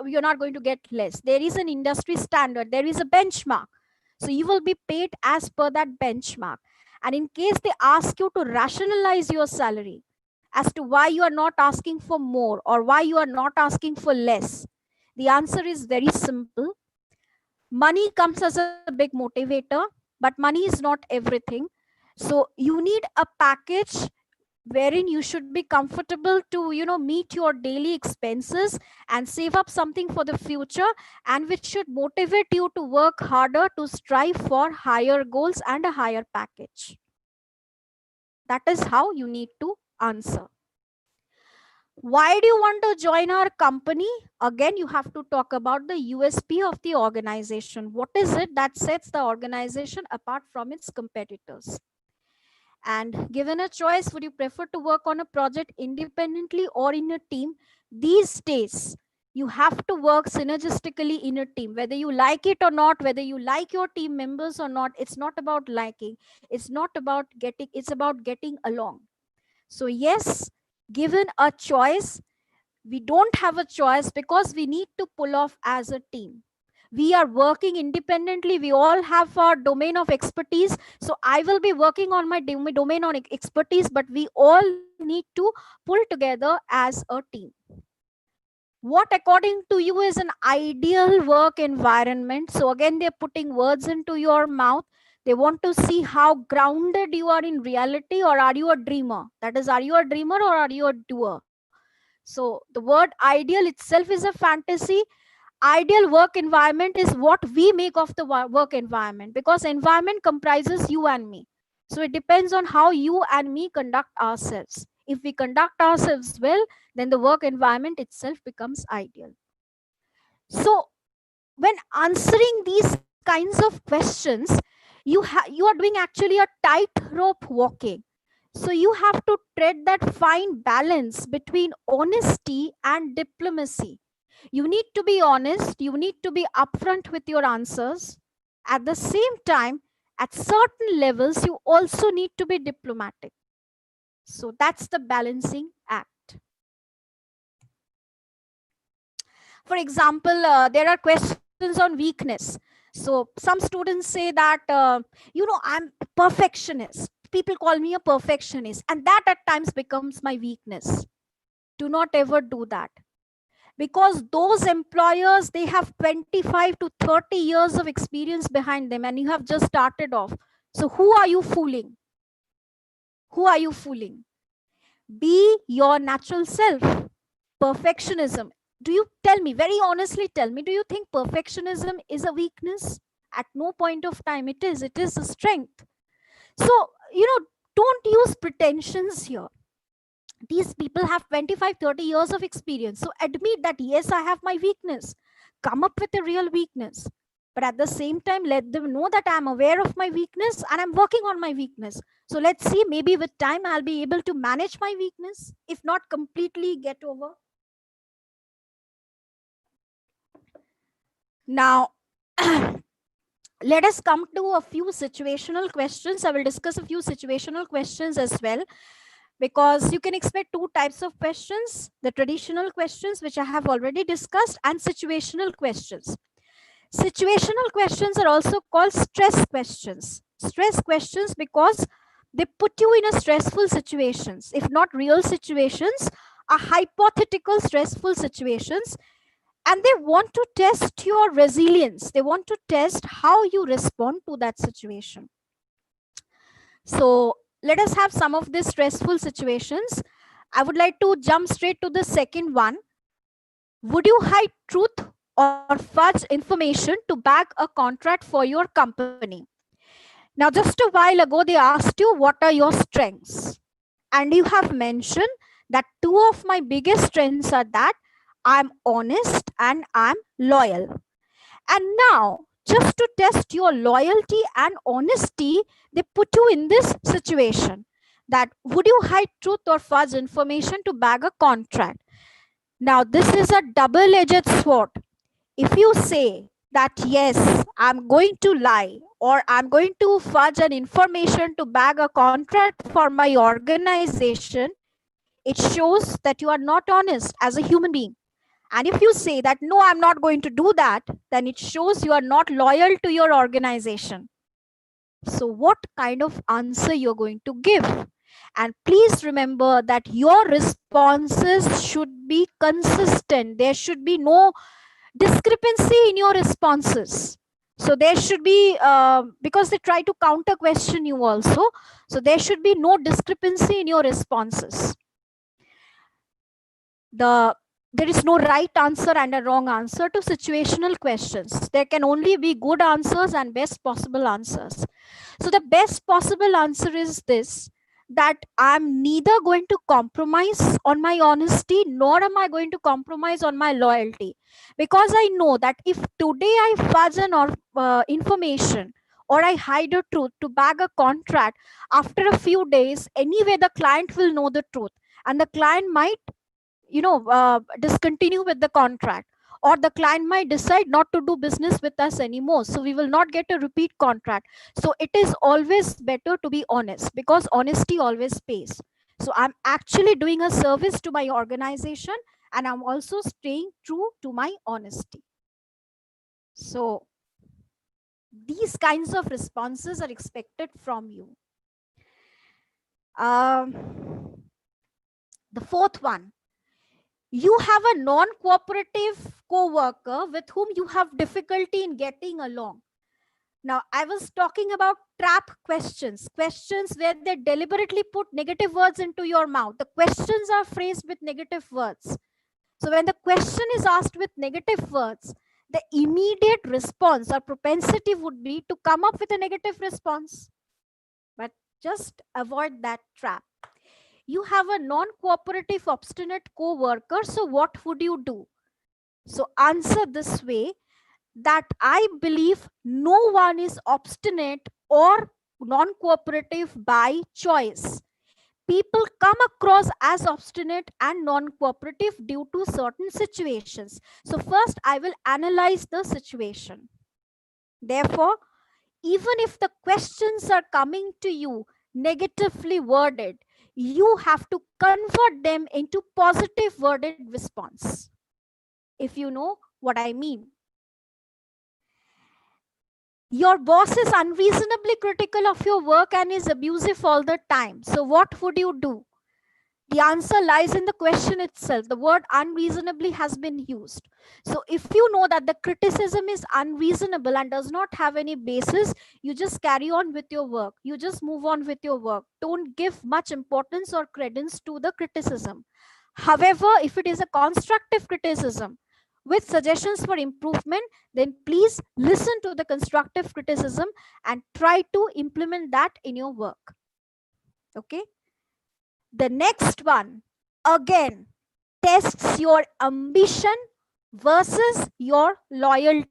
you're not going to get less. There is an industry standard, there is a benchmark. So you will be paid as per that benchmark. And in case they ask you to rationalize your salary as to why you are not asking for more or why you are not asking for less, the answer is very simple. Money comes as a big motivator, but money is not everything. So you need a package wherein you should be comfortable to meet your daily expenses and save up something for the future, and which should motivate you to work harder to strive for higher goals and a higher package. That is how you need to answer. Why do you want to join our company? Again, you have to talk about the USP of the organization. What is it that sets the organization apart from its competitors? And given a choice, would you prefer to work on a project independently or in a team? These days, you have to work synergistically in a team, whether you like it or not, whether you like your team members or not. It's not about liking, it's not about getting, it's about getting along. So, yes, given a choice, we don't have a choice because we need to pull off as a team. We are working independently, we all have our domain of expertise. So I will be working on my domain on expertise, but we all need to pull together as a team. What according to you is an ideal work environment? So again, they're putting words into your mouth. They want to see how grounded you are in reality, or are you a dreamer? That is, are you a dreamer or are you a doer? So the word ideal itself is a fantasy. Ideal work environment is what we make of the work environment, because environment comprises you and me. So it depends on how you and me conduct ourselves. If we conduct ourselves well, then the work environment itself becomes ideal. So when answering these kinds of questions, you are doing actually a tightrope walking. So you have to tread that fine balance between honesty and diplomacy. You need to be honest, you need to be upfront with your answers. At the same time, at certain levels, you also need to be diplomatic. So that's the balancing act. For example, there are questions on weakness. So some students say that, I'm perfectionist. People call me a perfectionist, and that at times becomes my weakness. Do not ever do that, because those employers, they have 25 to 30 years of experience behind them, and you have just started off. So who are you fooling? Who are you fooling? Be your natural self. Perfectionism, do you, tell me very honestly, tell me, do you think perfectionism is a weakness? At no point of time it is. It is a strength. So, don't use pretensions here. These people have 25, 30 years of experience. So admit that, yes, I have my weakness. Come up with a real weakness. But at the same time, let them know that I'm aware of my weakness and I'm working on my weakness. So let's see, maybe with time, I'll be able to manage my weakness, if not completely get over. Now, let us come to a few situational questions. I will discuss a few situational questions as well, because you can expect two types of questions: the traditional questions, which I have already discussed, and situational questions. Situational questions are also called stress questions. Stress questions because they put you in a stressful situations, if not real situations, are hypothetical stressful situations, and they want to test your resilience. They want to test how you respond to that situation. So let us have some of these stressful situations. I would like to jump straight to the second one. Would you hide truth or fudge information to bag a contract for your company? Now, just a while ago, they asked you, what are your strengths? And you have mentioned that two of my biggest strengths are that I'm honest and I'm loyal. And now, just to test your loyalty and honesty, they put you in this situation that, would you hide truth or fudge information to bag a contract? Now, this is a double-edged sword. If you say that, yes, I'm going to lie or I'm going to fudge an information to bag a contract for my organization, it shows that you are not honest as a human being. And if you say that, no, I'm not going to do that, then it shows you are not loyal to your organization. So what kind of answer you're going to give? And please remember that your responses should be consistent. There should be no discrepancy in your responses. So there should be, because they try to counter question you also, so there should be no discrepancy in your responses. There is no right answer and a wrong answer to situational questions. There can only be good answers and best possible answers. So the best possible answer is this, that I'm neither going to compromise on my honesty nor am I going to compromise on my loyalty. Because I know that if today I fudge an information or I hide a truth to bag a contract, after a few days, anyway, the client will know the truth and the client might, discontinue with the contract, or the client might decide not to do business with us anymore, so we will not get a repeat contract. So it is always better to be honest, because honesty always pays. So I'm actually doing a service to my organization, and I'm also staying true to my honesty. So these kinds of responses are expected from you. The fourth one, you have a non-cooperative co-worker with whom you have difficulty in getting along. Now, I was talking about trap questions, questions where they deliberately put negative words into your mouth. The questions are phrased with negative words. So when the question is asked with negative words, the immediate response or propensity would be to come up with a negative response. But just avoid that trap. You have a non-cooperative, obstinate co-worker, so what would you do? So answer this way, that I believe no one is obstinate or non-cooperative by choice. People come across as obstinate and non-cooperative due to certain situations. So first I will analyze the situation. Therefore, even if the questions are coming to you negatively worded, you have to convert them into positive worded response, if you know what I mean. Your boss is unreasonably critical of your work and is abusive all the time. So what would you do? The answer lies in the question itself. The word unreasonably has been used. So if you know that the criticism is unreasonable and does not have any basis, you just carry on with your work. You just move on with your work. Don't give much importance or credence to the criticism. However, if it is a constructive criticism with suggestions for improvement, then please listen to the constructive criticism and try to implement that in your work. Okay. The next one, again, tests your ambition versus your loyalty.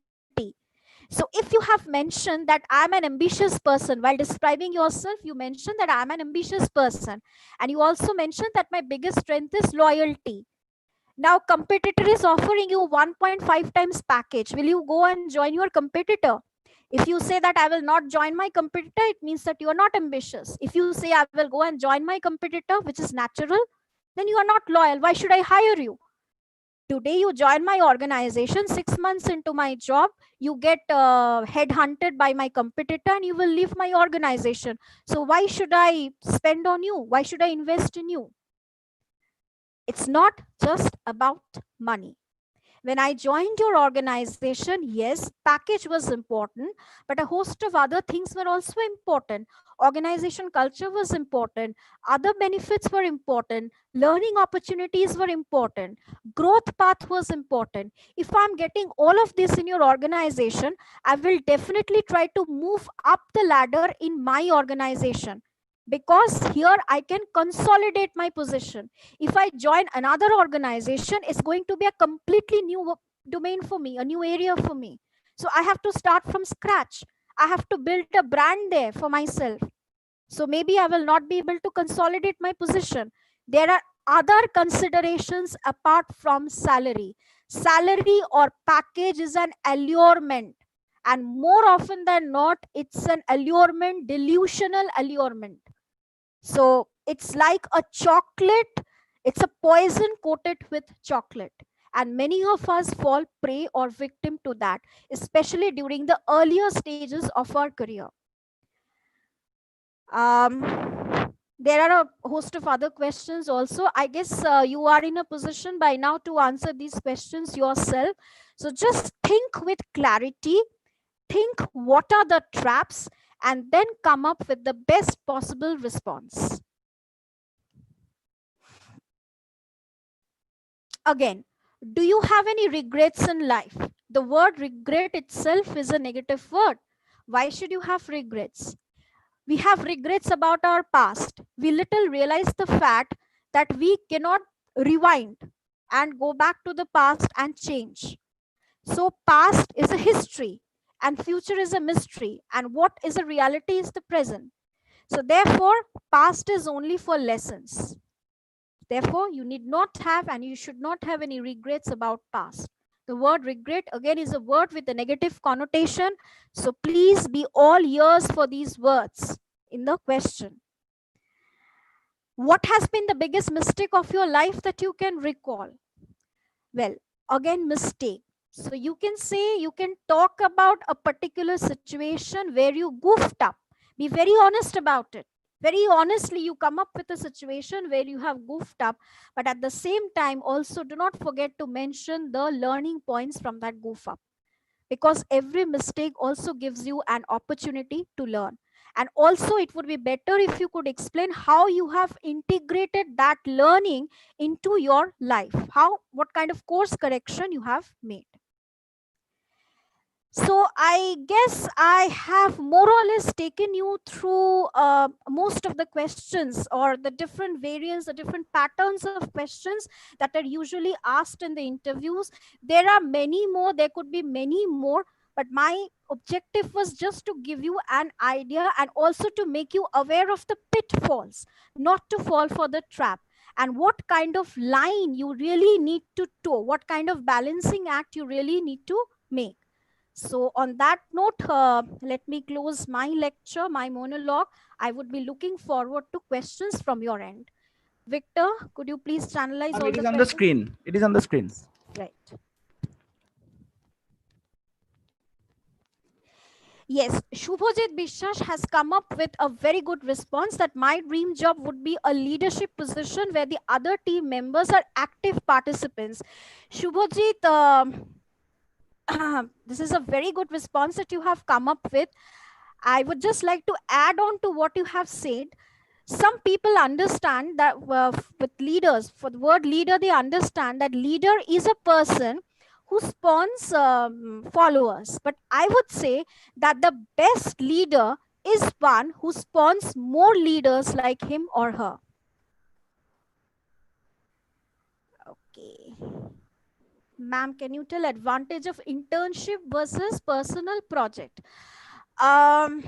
So if you have mentioned that I'm an ambitious person, while describing yourself, you mentioned that I'm an ambitious person. And you also mentioned that my biggest strength is loyalty. Now competitor is offering you 1.5 times package. Will you go and join your competitor? If you say that I will not join my competitor, it means that you are not ambitious. If you say I will go and join my competitor, which is natural, then you are not loyal. Why should I hire you? Today you join my organization, 6 months into my job, you get headhunted by my competitor and you will leave my organization. So why should I spend on you? Why should I invest in you? It's not just about money. When I joined your organization, yes, package was important, but a host of other things were also important. Organization culture was important. Other benefits were important. Learning opportunities were important. Growth path was important. If I'm getting all of this in your organization, I will definitely try to move up the ladder in my organization, because here I can consolidate my position. If I join another organization, it's going to be a completely new domain for me, a new area for me. So I have to start from scratch. I have to build a brand there for myself. So maybe I will not be able to consolidate my position. There are other considerations apart from salary. Salary or package is an allurement. And more often than not, it's an allurement, delusional allurement. So it's like a chocolate, it's a poison coated with chocolate. And many of us fall prey or victim to that, especially during the earlier stages of our career. There are a host of other questions also. I guess you are in a position by now to answer these questions yourself. So just think with clarity, think what are the traps, and then come up with the best possible response. Again, do you have any regrets in life? The word regret itself is a negative word. Why should you have regrets? We have regrets about our past. We little realize the fact that we cannot rewind and go back to the past and change. So, past is a history and future is a mystery, and what is a reality is the present. So, therefore, past is only for lessons. Therefore, you need not have and you should not have any regrets about past. The word regret again is a word with a negative connotation. So please be all ears for these words in the question. What has been the biggest mistake of your life that you can recall? Well, again, mistake. So you can say, you can talk about a particular situation where you goofed up. Be very honest about it. Very honestly, you come up with a situation where you have goofed up, but at the same time, also do not forget to mention the learning points from that goof up, because every mistake also gives you an opportunity to learn. And also, it would be better if you could explain how you have integrated that learning into your life, how, what kind of course correction you have made. So I guess I have more or less taken you through most of the questions, or the different variants, the different patterns of questions that are usually asked in the interviews. There are many more, there could be many more, but my objective was just to give you an idea and also to make you aware of the pitfalls, not to fall for the trap, and what kind of line you really need to toe, what kind of balancing act you really need to make. So, on that note, let me close my lecture, my monologue. I would be looking forward to questions from your end. Victor, could you please channelize all It the is on the questions? screen. It is on the screen. Right. Yes, Shubhajit Bishwash has come up with a very good response that my dream job would be a leadership position where the other team members are active participants. Shubhajit, this is a very good response that you have come up with. I would just like to add on to what you have said. Some people understand that with leaders, for the word leader, they understand that leader is a person who spawns followers. But I would say that the best leader is one who spawns more leaders like him or her. Okay. Ma'am, can you tell advantage of internship versus personal project? Um,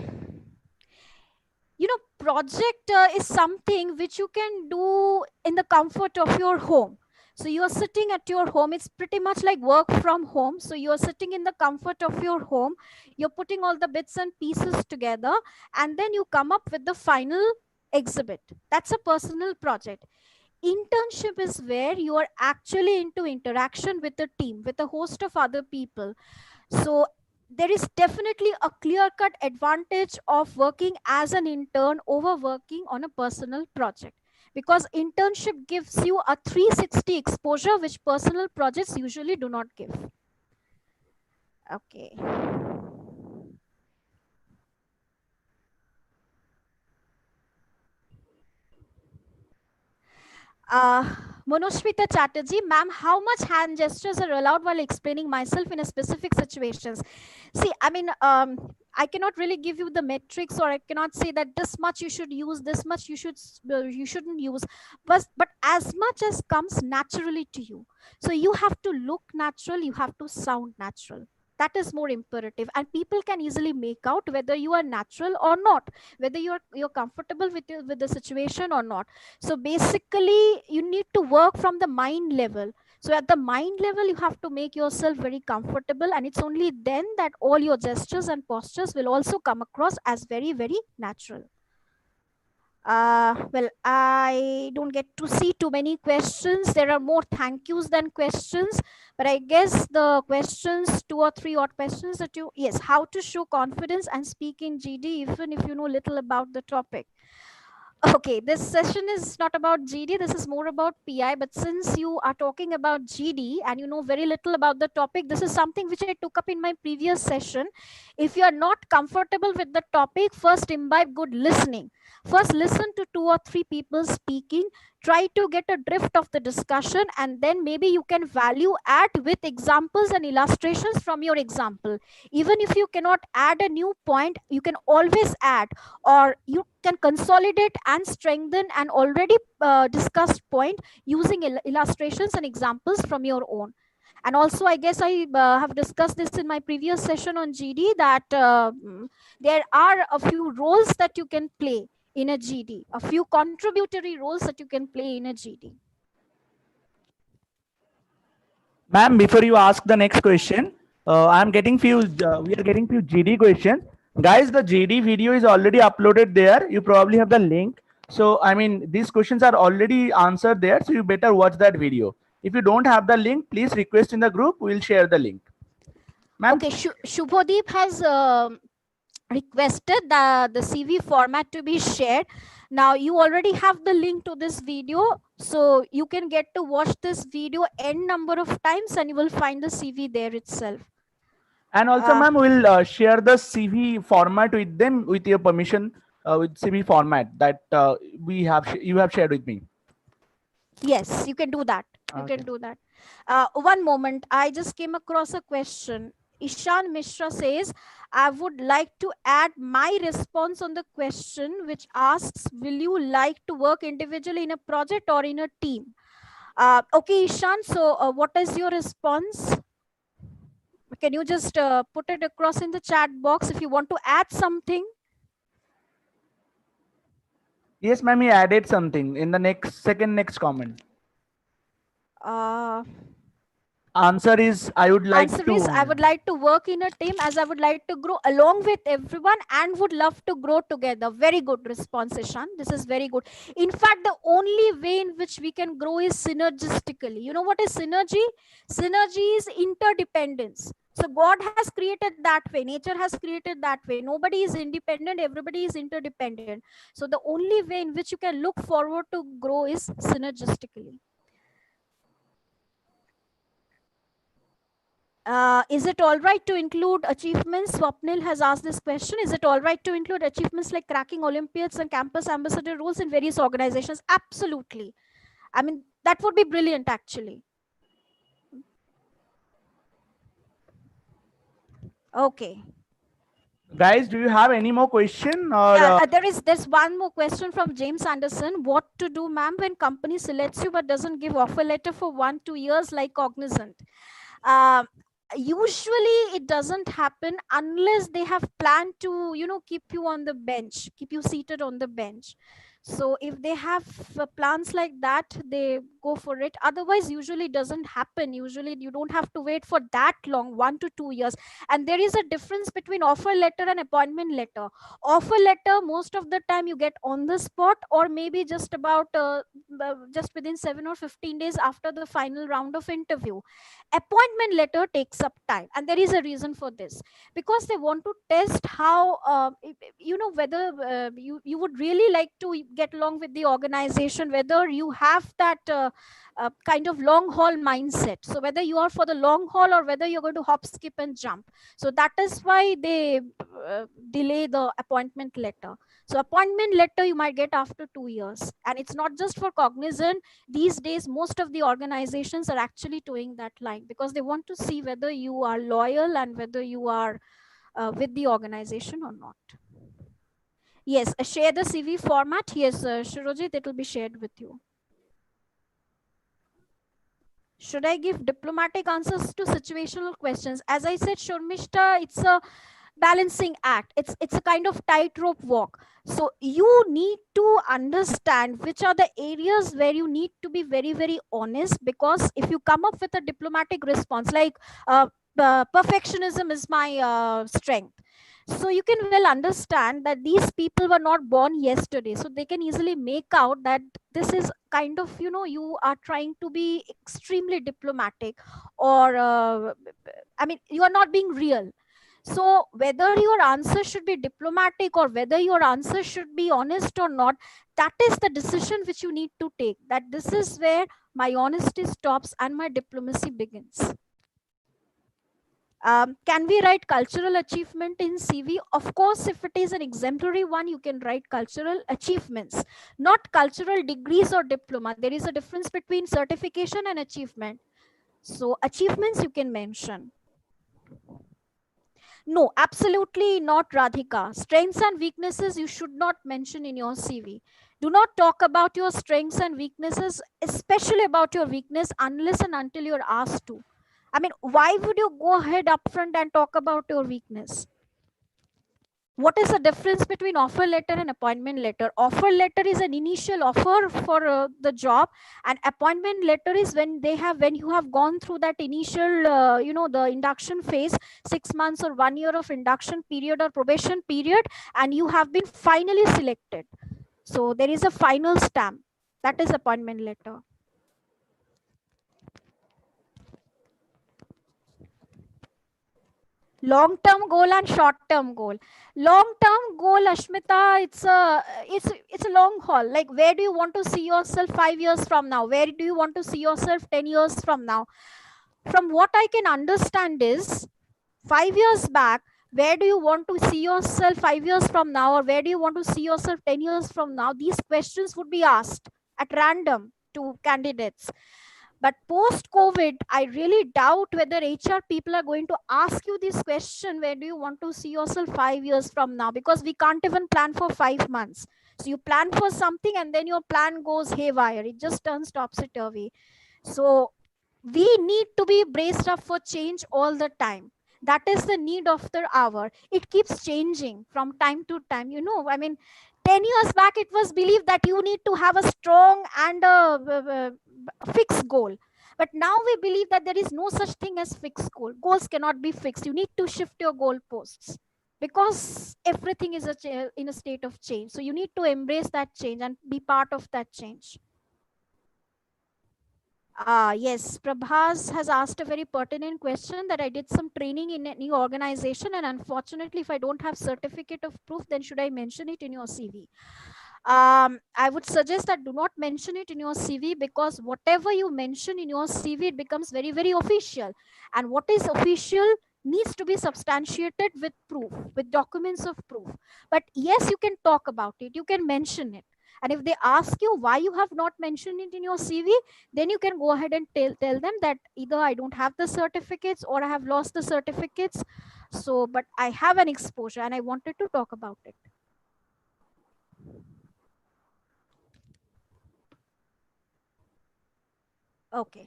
project is something which you can do in the comfort of your home. So you are sitting at your home, it's pretty much like work from home. So you are sitting in the comfort of your home, you're putting all the bits and pieces together, and then you come up with the final exhibit. That's a personal project. Internship is where you are actually into interaction with a team, with a host of other people. So there is definitely a clear cut advantage of working as an intern over working on a personal project, because internship gives you a 360 exposure which personal projects usually do not give. Okay. Monoshmita Chatterjee, ma'am, how much hand gestures are allowed while explaining myself in a specific situations? See, I mean, I cannot really give you the metrics, or I cannot say that this much you should use, this much you shouldn't use, but as much as comes naturally to you. So you have to look natural, you have to sound natural. That is more imperative, and people can easily make out whether you are natural or not, whether you're comfortable with the situation or not. So basically, you need to work from the mind level. So at the mind level, you have to make yourself very comfortable, and it's only then that all your gestures and postures will also come across as very, very natural. Well, I don't get to see too many questions. There are more thank yous than questions, but I guess the questions, 2 or 3 odd questions that you, yes, how to show confidence and speak in GD, even if you know little about the topic. Okay, this session is not about GD, this is more about PI. But since you are talking about GD and you know very little about the topic, this is something which I took up in my previous session. If you are not comfortable with the topic, first imbibe good listening. First, listen to 2 or 3 people speaking. try to get a drift of the discussion, and then maybe you can value add with examples and illustrations from your example. Even if you cannot add a new point, you can always add, or you can consolidate and strengthen an already discussed point using illustrations and examples from your own. And also, I guess I have discussed this in my previous session on GD, that there are a few roles that you can play in a GD, a few contributory roles that you can play in a GD. Ma'am, before you ask the next question, I'm getting few. We are getting few GD questions, guys. The GD video is already uploaded there. You probably have the link. So I mean, these questions are already answered there. So you better watch that video. If you don't have the link, please request in the group. We'll share the link. Ma'am. Okay, Shubhodeep has requested the CV format to be shared. Now you already have the link to this video, so you can get to watch this video n number of times and you will find the CV there itself. And also, ma'am, we'll share the CV format with them with your permission, with CV format that you have shared with me. Yes, you can do that. You can do that. One moment, I just came across a question. Ishan Mishra says, I would like to add my response on the question which asks, will you like to work individually in a project or in a team? Okay, Ishan, so what is your response? Can you just put it across in the chat box if you want to add something? Yes, ma'am, he added something in the next comment. Answer is I would like to work in a team, as I would like to grow along with everyone and would love to grow together. Very good response, Ishan. This is very good. In fact, the only way in which we can grow is synergistically. You know what is synergy? Synergy is interdependence. So God has created that way. Nature has created that way. Nobody is independent. Everybody is interdependent. So the only way in which you can look forward to grow is synergistically. Is it all right to include achievements? Swapnil has asked this question. Is it all right to include achievements like cracking Olympiads and campus ambassador roles in various organizations? Absolutely. I mean, that would be brilliant, actually. Okay. Guys, do you have any more question? Or there's one more question from James Anderson. What to do, ma'am, when company selects you but doesn't give offer letter for 1-2 years like Cognizant? Usually it doesn't happen unless they have planned to, you know, keep you on the bench, keep you seated on the bench. So if they have plans like that, they go for it. Otherwise, usually doesn't happen. Usually you don't have to wait for that long, 1 to 2 years. And there is a difference between offer letter and appointment letter. Offer letter, most of the time you get on the spot, or maybe just about just within 7 or 15 days after the final round of interview. Appointment letter takes up time, and there is a reason for this, because they want to test how you know, whether you would really like to get along with the organization, whether you have that kind of long haul mindset. So whether you are for the long haul or whether you're going to hop, skip and jump. So that is why they delay the appointment letter. So appointment letter you might get after 2 years, and it's not just for Cognizant. These days most of the organizations are actually towing that line, because they want to see whether you are loyal and whether you are with the organization or not. Yes, share the CV format. Yes, Shirojit, it will be shared with you. Should I give diplomatic answers to situational questions? As I said, Shurmishta, it's a balancing act. It's a kind of tightrope walk. So you need to understand which are the areas where you need to be very, very honest, because if you come up with a diplomatic response like perfectionism is my strength, so you can well understand that these people were not born yesterday, so they can easily make out that this is kind of, you know, you are trying to be extremely diplomatic, or I mean, you are not being real. So whether your answer should be diplomatic or whether your answer should be honest or not, that is the decision which you need to take, that this is where my honesty stops and my diplomacy begins. Can we write cultural achievement in CV? Of course, if it is an exemplary one, you can write cultural achievements, not cultural degrees or diploma. There is a difference between certification and achievement. So achievements you can mention. No, absolutely not, Radhika. Strengths and weaknesses you should not mention in your CV. Do not talk about your strengths and weaknesses, especially about your weakness, unless and until you're asked to. I mean, why would you go ahead upfront and talk about your weakness? What is the difference between offer letter and appointment letter? Offer letter is an initial offer for the job, and appointment letter is when you have gone through that initial the induction phase, 6 months or 1 year of induction period or probation period, and you have been finally selected. So there is a final stamp. That is appointment letter. Long term goal and short term goal. Long term goal, Ashmita, it's a long haul. Like, where do you want to see yourself 5 years from now? Where do you want to see yourself 10 years from now? From what I can understand is, 5 years back, where do you want to see yourself 5 years from now, or where do you want to see yourself 10 years from now? These questions would be asked at random to candidates. But post COVID, I really doubt whether HR people are going to ask you this question: where do you want to see yourself 5 years from now? Because we can't even plan for 5 months. So you plan for something and then your plan goes haywire. It just turns topsy turvy. So we need to be braced up for change all the time. That is the need of the hour. It keeps changing from time to time. I mean, 10 years back, it was believed that you need to have a strong and a fixed goal. But now we believe that there is no such thing as fixed goal. Goals cannot be fixed. You need to shift your goal posts, because everything is in a state of change. So you need to embrace that change and be part of that change. Yes, Prabhas has asked a very pertinent question, that I did some training in a new organization, and unfortunately, if I don't have certificate of proof, then should I mention it in your CV? I would suggest that do not mention it in your CV, because whatever you mention in your CV, it becomes very, very official. And what is official needs to be substantiated with proof, with documents of proof. But yes, you can talk about it, you can mention it. And if they ask you why you have not mentioned it in your CV, then you can go ahead and tell them that either I don't have the certificates or I have lost the certificates. So, but I have an exposure and I wanted to talk about it. Okay.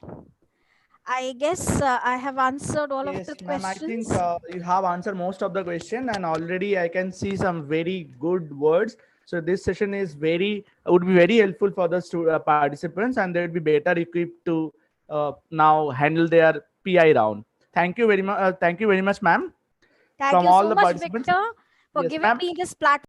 I guess I have answered all of the Yes, ma'am. I think questions. you have answered most of the question, and already I can see some very good words. So this session is would be very helpful for the participants, and they would be better equipped to now handle their PI round. Thank you very much. Thank you very much, ma'am. Thank From you all so the much, participants. Victor, for Yes, giving ma'am. me this platform.